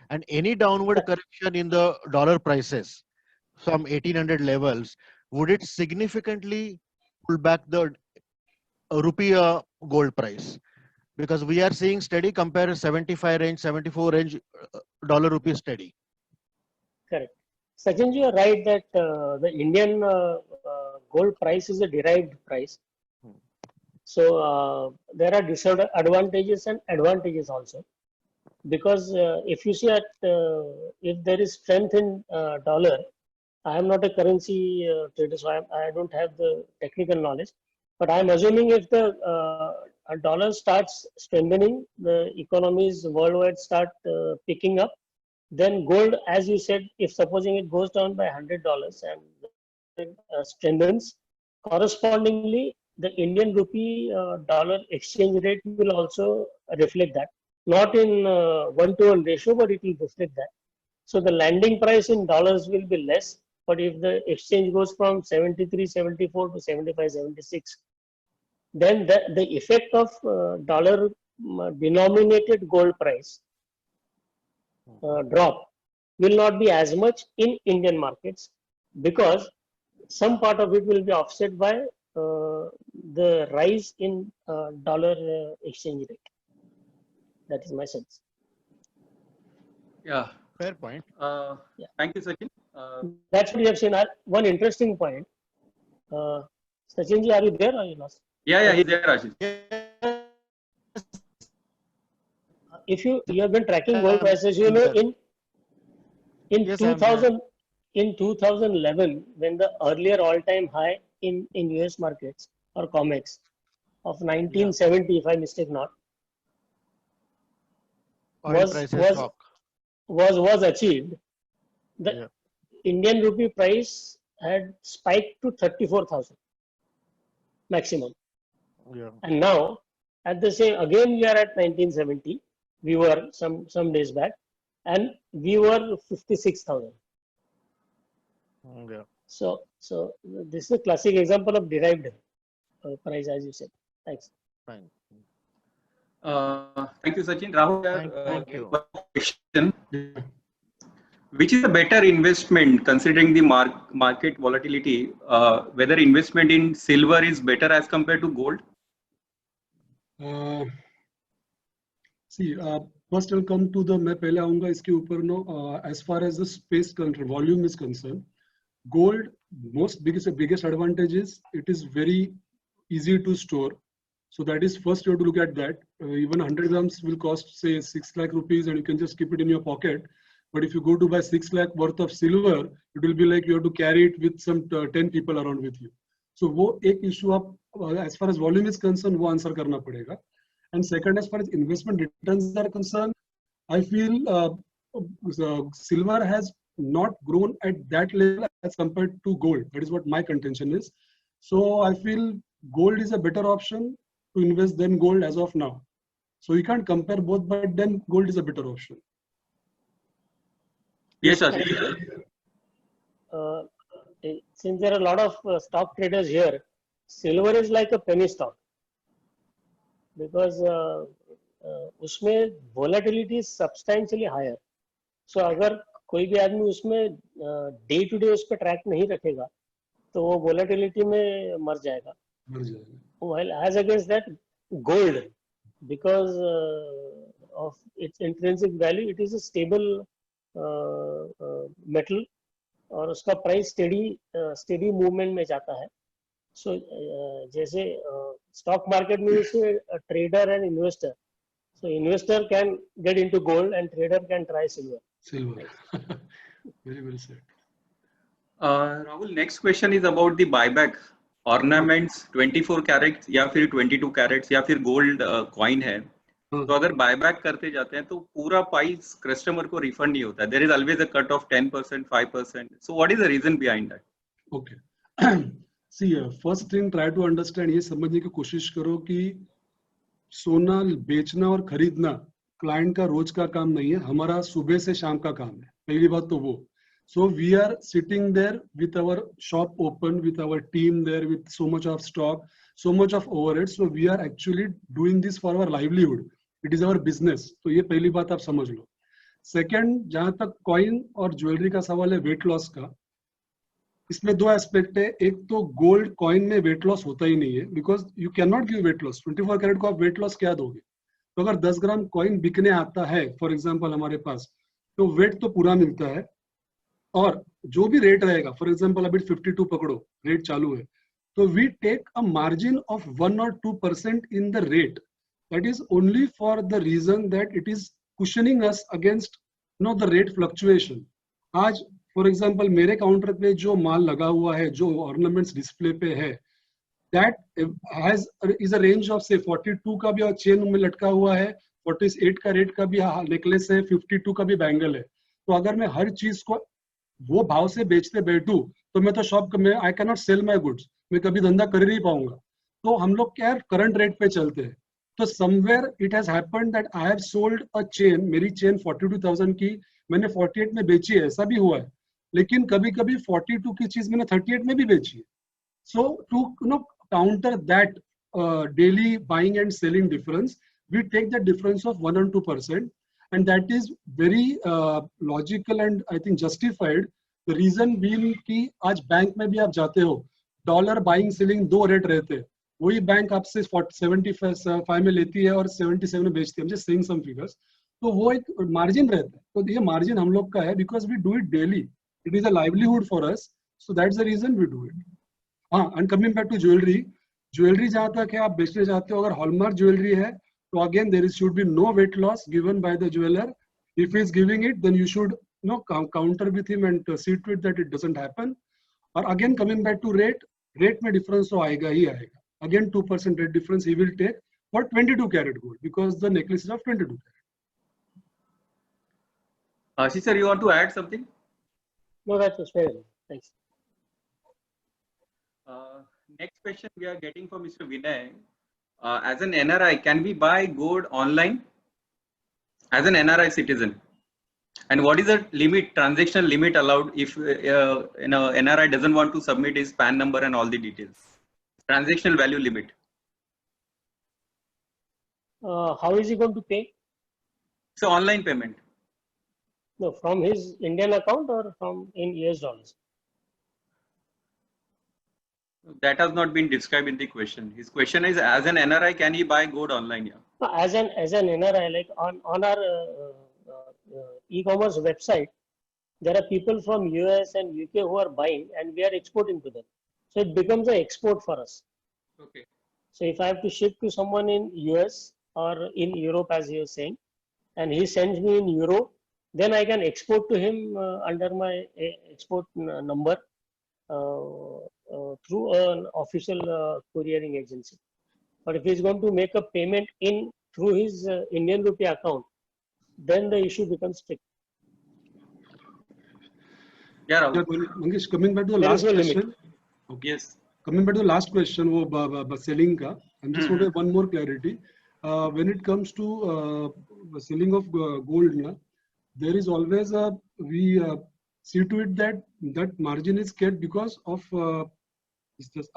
And any downward correction in the dollar prices from 1800 levels, would it significantly pull back the rupee gold price? Because we are seeing steady compare 75 range, 74 range dollar rupee steady. Correct. Sachin, you are right that the Indian gold price is a derived price. So there are disadvantages and advantages also. Because if you see at if there is strength in dollar, I am not a currency trader, so I don't have the technical knowledge. But I am assuming if the dollar starts strengthening, the economies worldwide start picking up, then gold, as you said, if supposing it goes down by $100 and strengthens, correspondingly, the Indian rupee dollar exchange rate will also reflect that. Not in 1-to-1 ratio, but it will reflect that. So the landing price in dollars will be less, but if the exchange goes from 73, 74 to 75, 76, then the effect of dollar denominated gold price drop will not be as much in Indian markets, because some part of it will be offset by the rise in dollar exchange rate. That is my sense. Yeah. Fair point. Yeah. Thank you, Sachin. That's what we have seen. One interesting point. Sachin ji, are you there or you lost? Yeah, he's there, Ashish. If you have been tracking gold prices, you know, in Yes, 2011, when the earlier all-time high in US markets or COMEX of 1970, if I mistake not, was achieved, the Indian rupee price had spiked to 34,000 maximum. Yeah. And now, at the same, again we are at 1970. We were some days back, and we were 56,000. Yeah. So this is a classic example of derived price, as you said. Thanks. Fine. Thank you, Sachin. Rahul, Thank you. one question. Which is a better investment considering the market volatility? Whether investment in silver is better as compared to gold? First I'll come to the, मैं पहले आऊँगा इसके ऊपर no, as far as the space volume is concerned, gold biggest advantage is it is very easy to store. So that is first you have to look at that. Even 100 grams will cost say 6 lakh rupees and you can just keep it in your pocket. But if you go to buy 6 lakh worth of silver, it will be like you have to carry it with some 10 people around with you. So वो एक issue आप as far as volume is concerned वो answer करना पड़ेगा. And second, as far as investment returns are concerned, I feel silver has not grown at that level as compared to gold. That is what my contention is. So I feel gold is a better option to invest than gold as of now. So you can't compare both, but then gold is a better option. Yes, Ashish. Since there are a lot of stock traders here, silver is like a penny stock because उसमें volatility is substantially higher. So अगर कोई भी आदमी उसमें day to day उस पर track नहीं रखेगा, तो वो volatility में मर जाएगा. While as against that, gold, because of its intrinsic value, it is a stable metal और उसका प्राइस स्टेडी मूवमेंट में जाता है. सो जैसे स्टॉक मार्केट में उसे trader and investor, so investor can get into gold and trader can try silver. Very well said. Rahul, next question is about the buyback. Ornaments 24 crates या फिर 22 crates या फिर गोल्ड कॉइन है, तो अगर buyback करते जाते हैं तो पूरा प्राइस कस्टमर को रिफंड नहीं होता है. There is always a cut off 10%, 5%. So what is the reason behind that? Okay, see first thing, try to understand, ये समझने की कोशिश करो कि सोना बेचना और खरीदना क्लाइंट का रोज का काम नहीं है, हमारा सुबह से शाम का काम है. पहली बात तो वो. So we are sitting there with our shop open, with our team there, with so much of stock, so much of overhead. So we are actually doing this for our livelihood. It is our business. तो ये पहली बात आप समझ लो. Second, जहां तक coin और jewellery का सवाल है वेट लॉस का, इसमें दो एस्पेक्ट है. एक तो गोल्ड कॉइन में वेट लॉस होता ही नहीं है, because you can not give weight loss. 24 carat को आप वेट लॉस क्या दोगे? तो अगर 10 ग्राम कॉइन बिकने आता है फॉर एग्जाम्पल हमारे पास, तो वेट तो पूरा मिलता है. और जो भी रेट रहेगा, फॉर एग्जाम्पल अभी 52 पकड़ो, रेट चालू है, तो we take a margin of 1 or 2% in the rate. That is only for the reason that it is cushioning us against no the rate fluctuation. आज फॉर एग्जाम्पल मेरे counter पे जो माल लगा हुआ है, जो ऑर्नामेंट्स डिस्प्ले पे है, that has is a range of से 42 का भी और चेन में लटका हुआ है, 48 का रेट का भी नेकलेस है, 52 का भी बैंगल है. तो अगर मैं हर चीज को वो भाव से बेचते बैठूं तो मैं तो शॉप में I can not sell my goods, मैं कभी धंधा कर ही नहीं पाऊंगा. तो हम लोग क्या करंट रेट पे चलते हैं. तो somewhere it has happened that I have sold a chain, मेरी चेन 42,000 की मैंने 48 में बेची है, ऐसा भी हुआ है. लेकिन कभी कभी 42 की चीज मैंने 38 में भी बेची है. So to counter that daily buying and selling difference, we take the difference of 1 or 2%. And that is very logical and I think justified. The reason being कि आज बैंक में भी आप जाते हो, डॉलर बाइंग सेलिंग दो rate रहते हैं. वही बैंक आपसे 75 में लेती है और 77 में बेचती है. I'm just saying some figures. तो वो एक मार्जिन रहता है. तो ये मार्जिन हम लोग का है because we do it daily. It is a livelihood for us. So that's the reason we do it. हाँ, and coming back to jewelry, jewellery जहाँ तक है आप बेचने जाते हो, अगर हॉलमार्क ज्वेलरी है, so again there should be no weight loss given by the jeweler. If he is giving it, then you should counter with him and see to it that it doesn't happen. Or again coming back to rate में difference तो आएगा ही आएगा. Again 2% rate difference he will take for 22 carat gold because the necklace is of 22 carat. Ashish sir, you want to add something? No, that's fair. Thanks. Next question we are getting from Mr. Vinay. As an NRI, can we buy gold online as an NRI citizen? And what is the limit, transactional limit allowed if NRI doesn't want to submit his PAN number and all the details? Transactional value limit. How is he going to pay? So online payment. No, from his Indian account or from in US dollars? That has not been described in the question. His question is, as an NRI, can he buy gold online? Yeah. As an NRI, like on our e-commerce website, there are people from US and UK who are buying, and we are exporting to them. So it becomes an export for us. Okay. So if I have to ship to someone in US or in Europe, as he was saying, and he sends me in Euro, then I can export to him under my export number. Through an official couriering agency. But if he's going to make a payment through his Indian rupee account, then the issue becomes strict. Yeah, Rahul. Yeah, Mangesh, coming back to the There is last no limit. question. Okay. Yes. Coming back to the last question, वो selling का, I'm just want to have one more clarity. When it comes to selling of gold, na, there is always we see to it that that margin is kept because of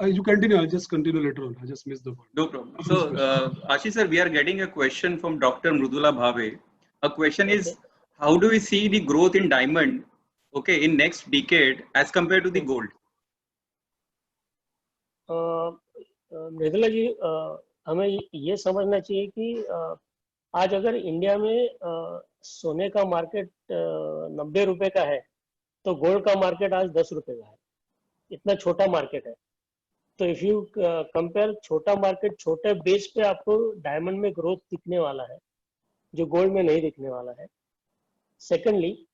you continue. I'll just continue later on. I just missed the point. No problem. So, Ashish sir, we are getting a question from Dr. Mrudula Bhave. A question is, how do we see the growth in diamond, okay, in next decade as compared to the gold? Mridula जी, हमें ये समझना चाहिए कि आज अगर India में सोने का मार्केट 90 रुपए का है, तो गोल्ड का मार्केट आज 10 रुपए का है. इतना छोटा मार्केट है. तो इफ यू कंपेयर छोटा मार्केट, छोटे बेस पे आपको डायमंड में ग्रोथ दिखने वाला है, जो गोल्ड में नहीं दिखने वाला है. सेकेंडली,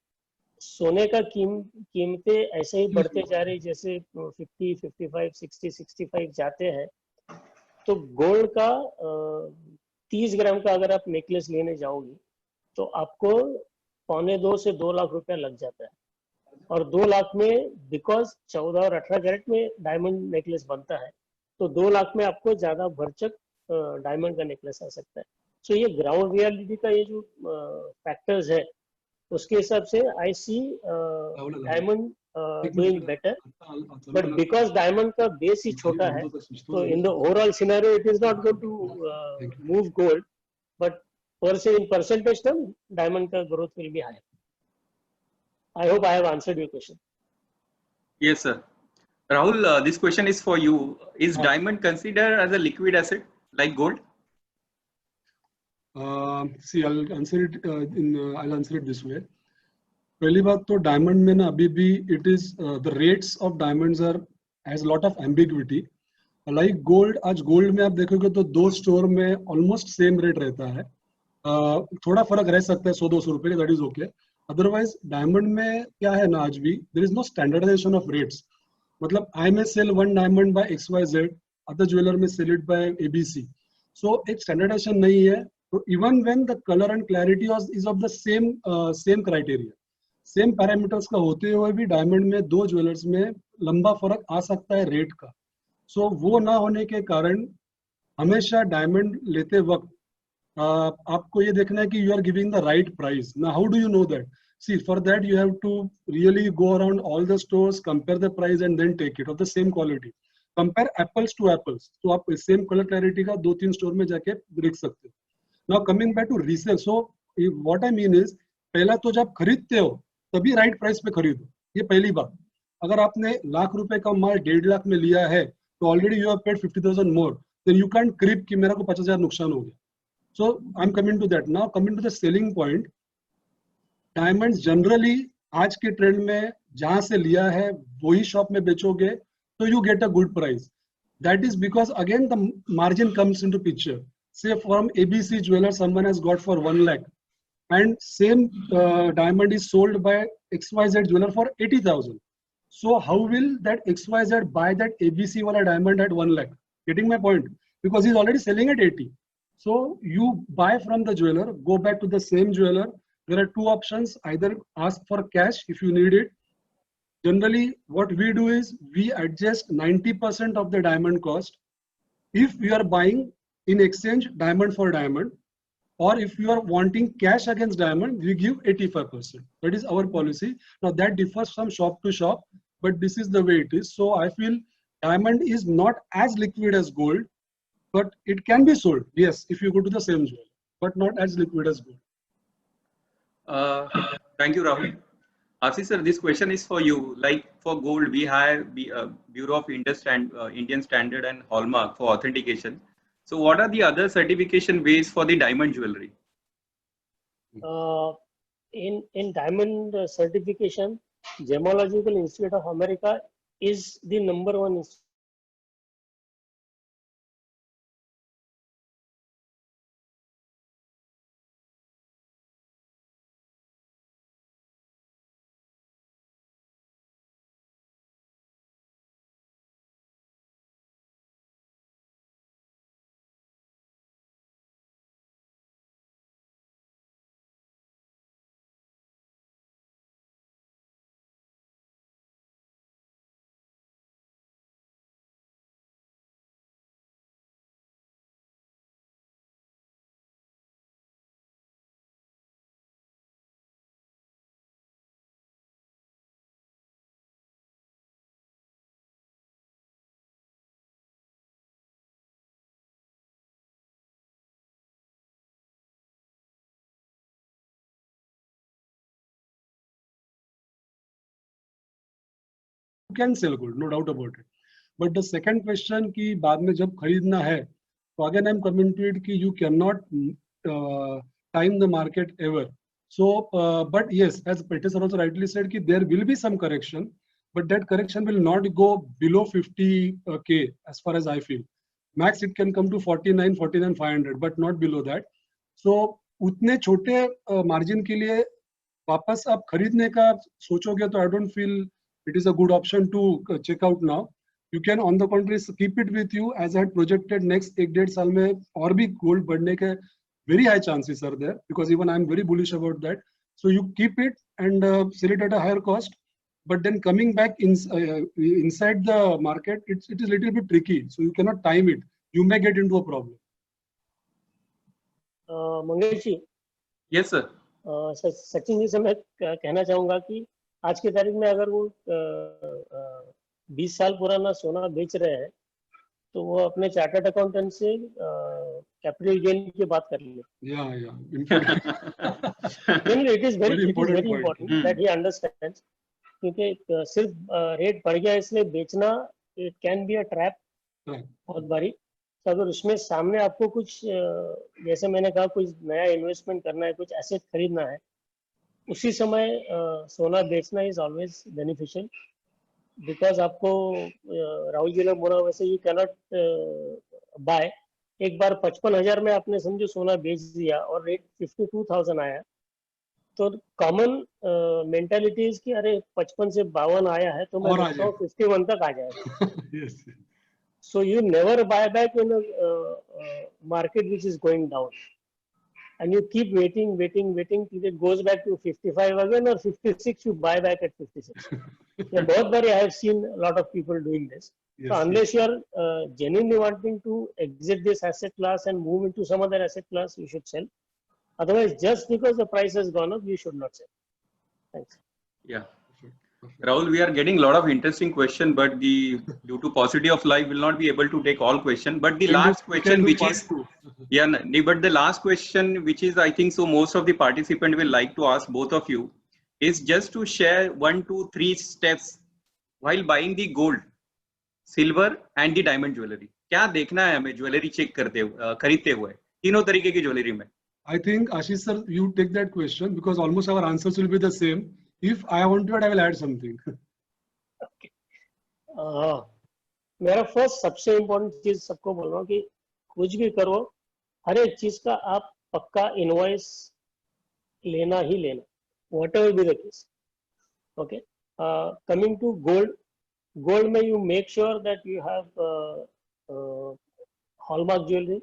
सोने का कीमतें ऐसे ही बढ़ते जा रही, जैसे 50, 55, 60, 65 जाते हैं. तो गोल्ड का 30 ग्राम का अगर आप नेकलेस लेने जाओगे तो आपको 1.25 से 2 लाख रुपया लग जाता है. और 2 लाख में, बिकॉज 14 और 18 कैरेट में डायमंड नेकलेस बनता है, तो 2 लाख में आपको ज्यादा भरचक डायमंड का नेकलेस आ सकता है. सो ये ग्राउंड रियलिटी का ये जो फैक्टर्स है, उसके हिसाब से I see diamond doing better. But because diamond का बेस ही छोटा है, तो in the overall scenario it is not going to move gold, but per se in percentage term diamond का growth will be higher. I hope I have answered your question. Yes, sir. Rahul, this question is for you. Is diamond considered as a liquid asset like gold? See, I'll answer it I'll answer it this way. पहली बात तो diamond में ना अभी भी it is the rates of diamonds are has a lot of ambiguity. Like gold, आज gold में आप देखोगे तो दो स्टोर में ऑलमोस्ट सेम रेट रहता है. थोड़ा फर्क रह सकता है 100-200 रुपए का, that is okay. Otherwise diamond में क्या है ना, आज भी there is no standardisation of rates. मतलब I may sell one diamond by XYZ, other jeweller में sell it by ABC. So एक स्टैंडर्डाइजेशन नहीं है. तो even when the colour and clarity is of the same criteria, same parameters का होते हुए भी डायमंड में दो ज्वेलर्स में लंबा फर्क आ सकता है रेट का. सो वो ना होने के कारण हमेशा डायमंड लेते वक्त आपको ये देखना है कि you are giving the right price. ना how do you know that? See, for that you have to really go around all the stores, compare the price and then take it of the same quality. Compare apples to apples. तो आप same colour clarity का 2-3 store में जाके देख सकते हो. Now coming back to resale, so what I mean is, पहला तो जब खरीदते हो तभी राइट प्राइस पे खरीदो. ये पहली बात. अगर आपने लाख रुपए का माल 1.5 लाख में लिया है तो already you have paid 50,000 more, then you can't क्रिप कि मेरा को 50,000 नुकसान हो गया. So I'm coming to that. Now coming to the selling point, diamonds generally आज के ट्रेंड में जहां से लिया है वही शॉप में बेचोगे तो you get a good price. That is because again the margin comes into picture. Say from ABC jeweler someone has got for 1 lakh and same diamond is sold by XYZ jeweler for 80,000. So how will that XYZ buy that ABC wala diamond at 1 lakh? Getting my point? Because he's already selling at 80. So you buy from the jeweler, go back to the same jeweler. There are two options. Either ask for cash if you need it. Generally, what we do is we adjust 90% of the diamond cost. If you are buying in exchange diamond for diamond, or if you are wanting cash against diamond, we give 85%. That is our policy. Now that differs from shop to shop, but this is the way it is. So I feel diamond is not as liquid as gold, but it can be sold, yes, if you go to the same jeweler, but not as liquid as gold. Thank you, Rahul. Ashish sir, this question is for you. Like for gold, we have Bureau of Indian Standard and Hallmark for authentication. So what are the other certification ways for the diamond jewelry? In diamond certification, Gemological Institute of America is the #1 institute can sell gold, no doubt about it. But the second question कि बाद में जब खरीदना है, तो again I'm coming to it कि you cannot time the market ever. So, but yes, as Peter sir also rightly said, कि there will be some correction, but that correction will not go below 50K as far as I feel. Max it can come to 49, 500, but not below that. So उतने छोटे margin के लिए वापस आप खरीदने का सोचोगे तो I don't feel it is a good option to check out now. You can on the contrary keep it with you, as I had projected next 1-1.5 साल में और भी gold बढ़ने के very high chances are there, because even I am very bullish about that. So you keep it and sell it at a higher cost, but then coming back inside the market, it is a little bit tricky. So you cannot time it. You may get into a problem. Mangesh ji, yes sir. Sachin ji से मैं कहना चाहूंगा कि आज की तारीख में अगर वो 20 साल पुराना सोना बेच रहे हैं तो वो अपने चार्टर्ड अकाउंटेंट से कैपिटल गेन की बात कर ले। It is very important that he understands, क्योंकि सिर्फ रेट बढ़ गया इसलिए बेचना, it can be a trap बहुत बारी। तो अगर उसमें सामने आपको कुछ जैसे मैंने कहा कुछ नया इन्वेस्टमेंट करना है, कुछ एसेट खरीदना है, उसी समय सोना बेचना इज ऑलवेज बेनिफिशियल, बिकॉज आपको राहुल जी ने बोला वैसे यू कैनॉट बाय। एक बार 55,000 में आपने समझो सोना बेच दिया और रेट 52,000 आया, तो कॉमन मेंटालिटीज की अरे 55 से 52 आया है तो मैं देखता हूँ 51 तक आ जाएगा। So you never buy back in a market which is going down, and you keep waiting till it goes back to 55 again or 56. You buy back at 56. Yeah, both bar I have seen a lot of people doing this. Yes, so unless you are genuinely wanting to exit this asset class and move into some other asset class, you should sell. Otherwise, just because the price has gone up, you should not sell. Thanks. Yeah. Rahul, we are getting a lot of interesting question, but due to paucity of life, will not be able to take all question. But the last question, which is but the last question, which is I think so most of the participant will like to ask both of you, is just to share 1, 2, 3 steps while buying the gold, silver and the diamond jewelry. क्या देखना है हमें jewellery check करते हुए, खरीदते हुए, तीनों तरीके की ज्वेलरी में? I think Ashish sir, you take that question because almost our answers will be the same. If I want to, I will add something. Okay. मेरा फर्स्ट सबसे इम्पोर्टेंट चीज सबको बोल रहा हूँ कि कुछ भी करो, हर एक चीज का आप पक्का इनवॉइस लेना ही लेना, whatever be the case. Okay. Coming to gold में you make sure that you have hallmark jewelry.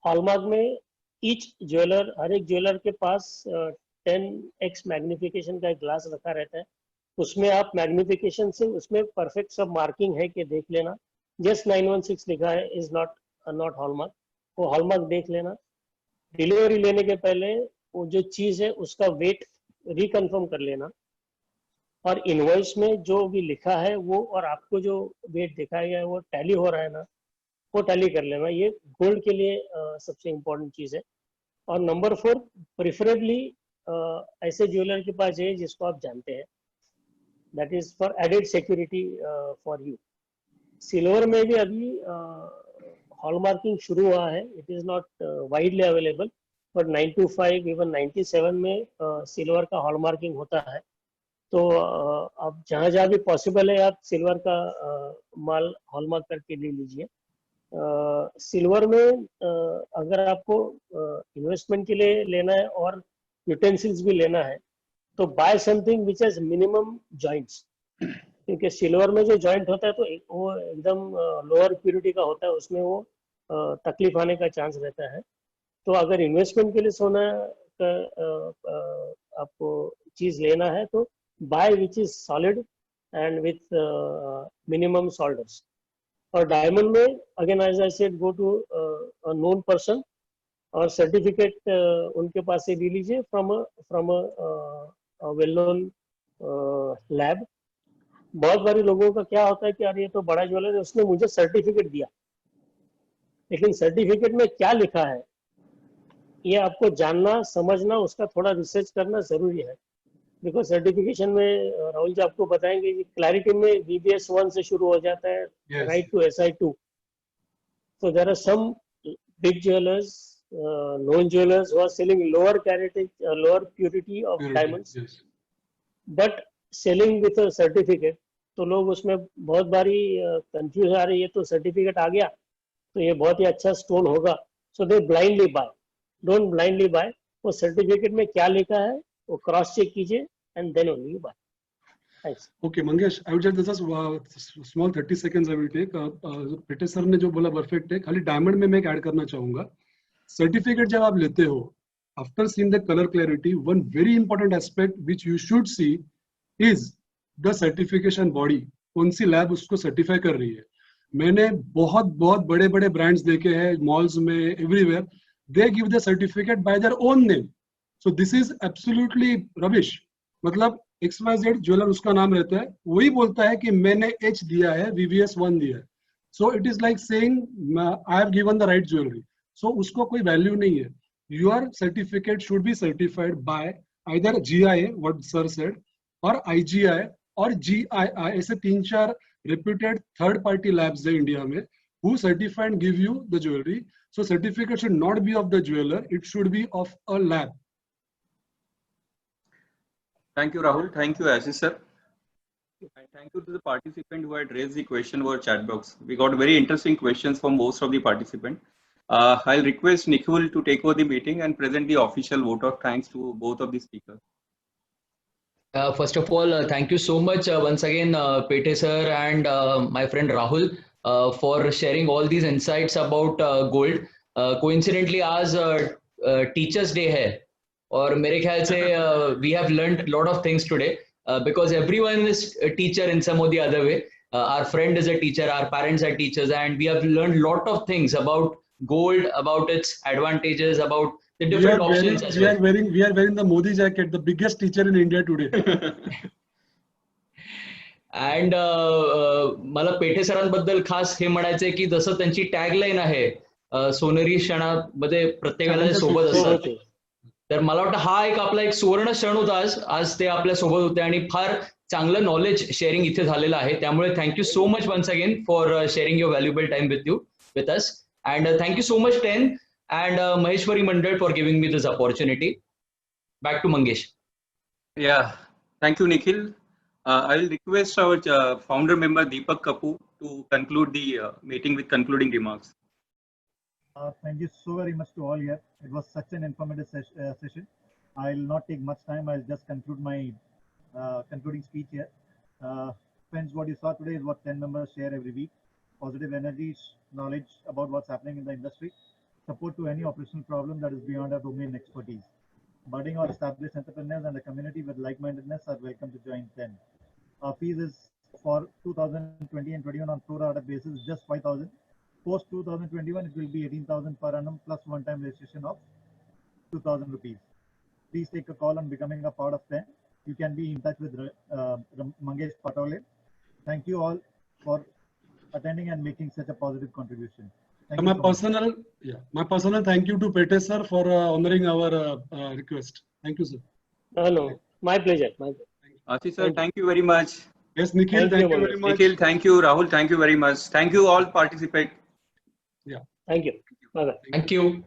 hallmark में each jeweler, हर एक ज्वेलर के पास 10x मैग्निफिकेशन का एक ग्लास रखा रहता है, उसमें आप मैग्निफिकेशन से उसमें परफेक्ट सब मार्किंग है कि देख लेना। जस्ट 916 लिखा है इज नॉट हॉलमार्क, वो हॉलमार्क देख लेना। डिलीवरी लेने के पहले वो जो चीज है उसका वेट रिकन्फर्म कर लेना, और इनवॉइस में जो भी लिखा है वो और आपको जो वेट दिखाया गया है वो टैली हो रहा है ना, वो टैली कर लेना। ये गोल्ड के लिए सबसे इम्पोर्टेंट चीज है। और नंबर 4, प्रिफरेबली ऐसे ज्वेलर के पास जाइए जिसको आप जानते हैं, that is for added security for you. Silver में भी अभी हॉलमार्किंग शुरू हुआ है, it is not widely available, but 925 even 97 में सिल्वर का हॉलमार्किंग होता है। तो आप जहाँ भी पॉसिबल है आप सिल्वर का माल हॉलमार्क करके ले लीजिए। सिल्वर में अगर आपको इन्वेस्टमेंट के लिए लेना है और यूटेंसिल्स भी लेना है तो buy something which has minimum joints, क्योंकि सिल्वर में जो जॉइंट होता है तो वो एकदम लोअर प्योरिटी का होता है, उसमें वो तकलीफ आने का चांस रहता है। तो अगर इन्वेस्टमेंट के लिए सोना का आपको चीज लेना है तो buy which is solid and with minimum solders. और डायमंड में again as I said go to a known person और सर्टिफिकेट उनके पास से ले लीजिए from a well known lab. बहुत बारी लोगों का क्या होता है कि यार ये तो बड़ा ज्वेलर है, उसने मुझे सर्टिफिकेट दिया, लेकिन सर्टिफिकेट में क्या लिखा है ये आपको जानना समझना, उसका थोड़ा रिसर्च करना जरूरी है। बिकॉज सर्टिफिकेशन में राहुल जी आपको बताएंगे कि क्लैरिटी में VVS 1 से शुरू हो जाता है, Yes. right to SI2. So there are some big jewelers, known jewelers who are selling lower lower purity of Purity, diamonds, yes. but selling with a certificate. तो लोग उसमें बहुत बारी कंफ्यूज आ रही है, तो सर्टिफिकेट आ गया तो ये बहुत ही अच्छा स्टोन होगा, so they blindly buy. Don't blindly buy. वो सर्टिफिकेट में क्या लिखा है वो क्रॉस चेक कीजिए and then only buy. Thanks. Okay, Mangesh, I would just small 30 seconds I will take. पेटे सर ने जो बोला परफेक्ट है. खाली डायमंड में मैं एक ऐड करना चाहूंगा. सर्टिफिकेट जब आप लेते हो, after seeing the color clarity, one very important aspect which you should see is the certification body. कौन सी लैब उसको सर्टिफाई कर रही है. मैंने बहुत बड़े बड़े ब्रांड्स देखे हैं मॉल्स में, everywhere. They give the certificate bye their own name. So this is absolutely rubbish. मतलब XYZ ज्वेलर उसका नाम रहता है, वही बोलता है कि मैंने H दिया है, VVS 1 दिया है. So it is like saying I have given the right jewellery. So उसको कोई वैल्यू नहीं है. Your certificate should be certified by either GIA, what sir said, और IGI और GII. ऐसे 3-4 reputed third party labs है इंडिया में who certify and give you the jewelry. So certificate should not be of the jeweler, it should be of a lab. Thank you, Rahul. Thank you, Ashish sir. And thank you to the participant who had raised the question over chat box. We got very interesting questions from most of the participants. I'll request Nikhil to take over the meeting and present the official vote of thanks to both of the speakers. First of all, thank you so much once again, Pete sir and my friend Rahul for sharing all these insights about gold. Coincidentally, आज Teachers Day है और मेरे ख्याल से we have learned a lot of things today because everyone is a teacher in some or the other way. Our friend is a teacher, our parents are teachers, and we have learned a lot of things about gold, about its advantages, about the different options as well. We are wearing the Modi jacket, the biggest teacher in India today. And मला पेठे सरांबद्दल खास हे म्हणायचंय की जसं त्यांची tagline आहे सोनेरी क्षणामध्ये प्रत्येकाला सोबत असतात, तर मला वाटतं हा एक आपला एक सुवर्ण क्षण होता आज ते आपल्या सोबत होते आणि फार चांगलं नॉलेज शेअरिंग इथे झालेलं आहे. त्यामुळे thank you so much once again for sharing your valuable time with us, and thank you so much TEN and Maheshwari Mandal for giving me this opportunity. Back to Mangesh. Yeah, thank you, Nikhil. I will request our founder member Deepak Kapoor to conclude the meeting with concluding remarks. Thank you so very much to all here. It was such an informative session. I'll not take much time. I'll just conclude my concluding speech here. Friends, what you saw today is what 10 members share every week. Positive energy, knowledge about what's happening in the industry, support to any operational problem that is beyond our domain expertise. Budding or established entrepreneurs and a community with like-mindedness are welcome to join TEN. Our fees is for 2020 and 21 on pro rata basis just 5,000. Post 2021 it will be 18,000 per annum plus one-time registration of 2,000 rupees. Please take a call on becoming a part of TEN. You can be in touch with Mangesh Patole. Thank you all for attending and making such a positive contribution. My personal thank you to Pete sir for honoring our request. Thank you, sir. No, my pleasure. Ashish sir, thank you very much. Yes, Nikhil, thank you very much. Nikhil, thank you. Rahul, thank you very much. Thank you all participants. Yeah. Thank you. Bye-bye. Thank you.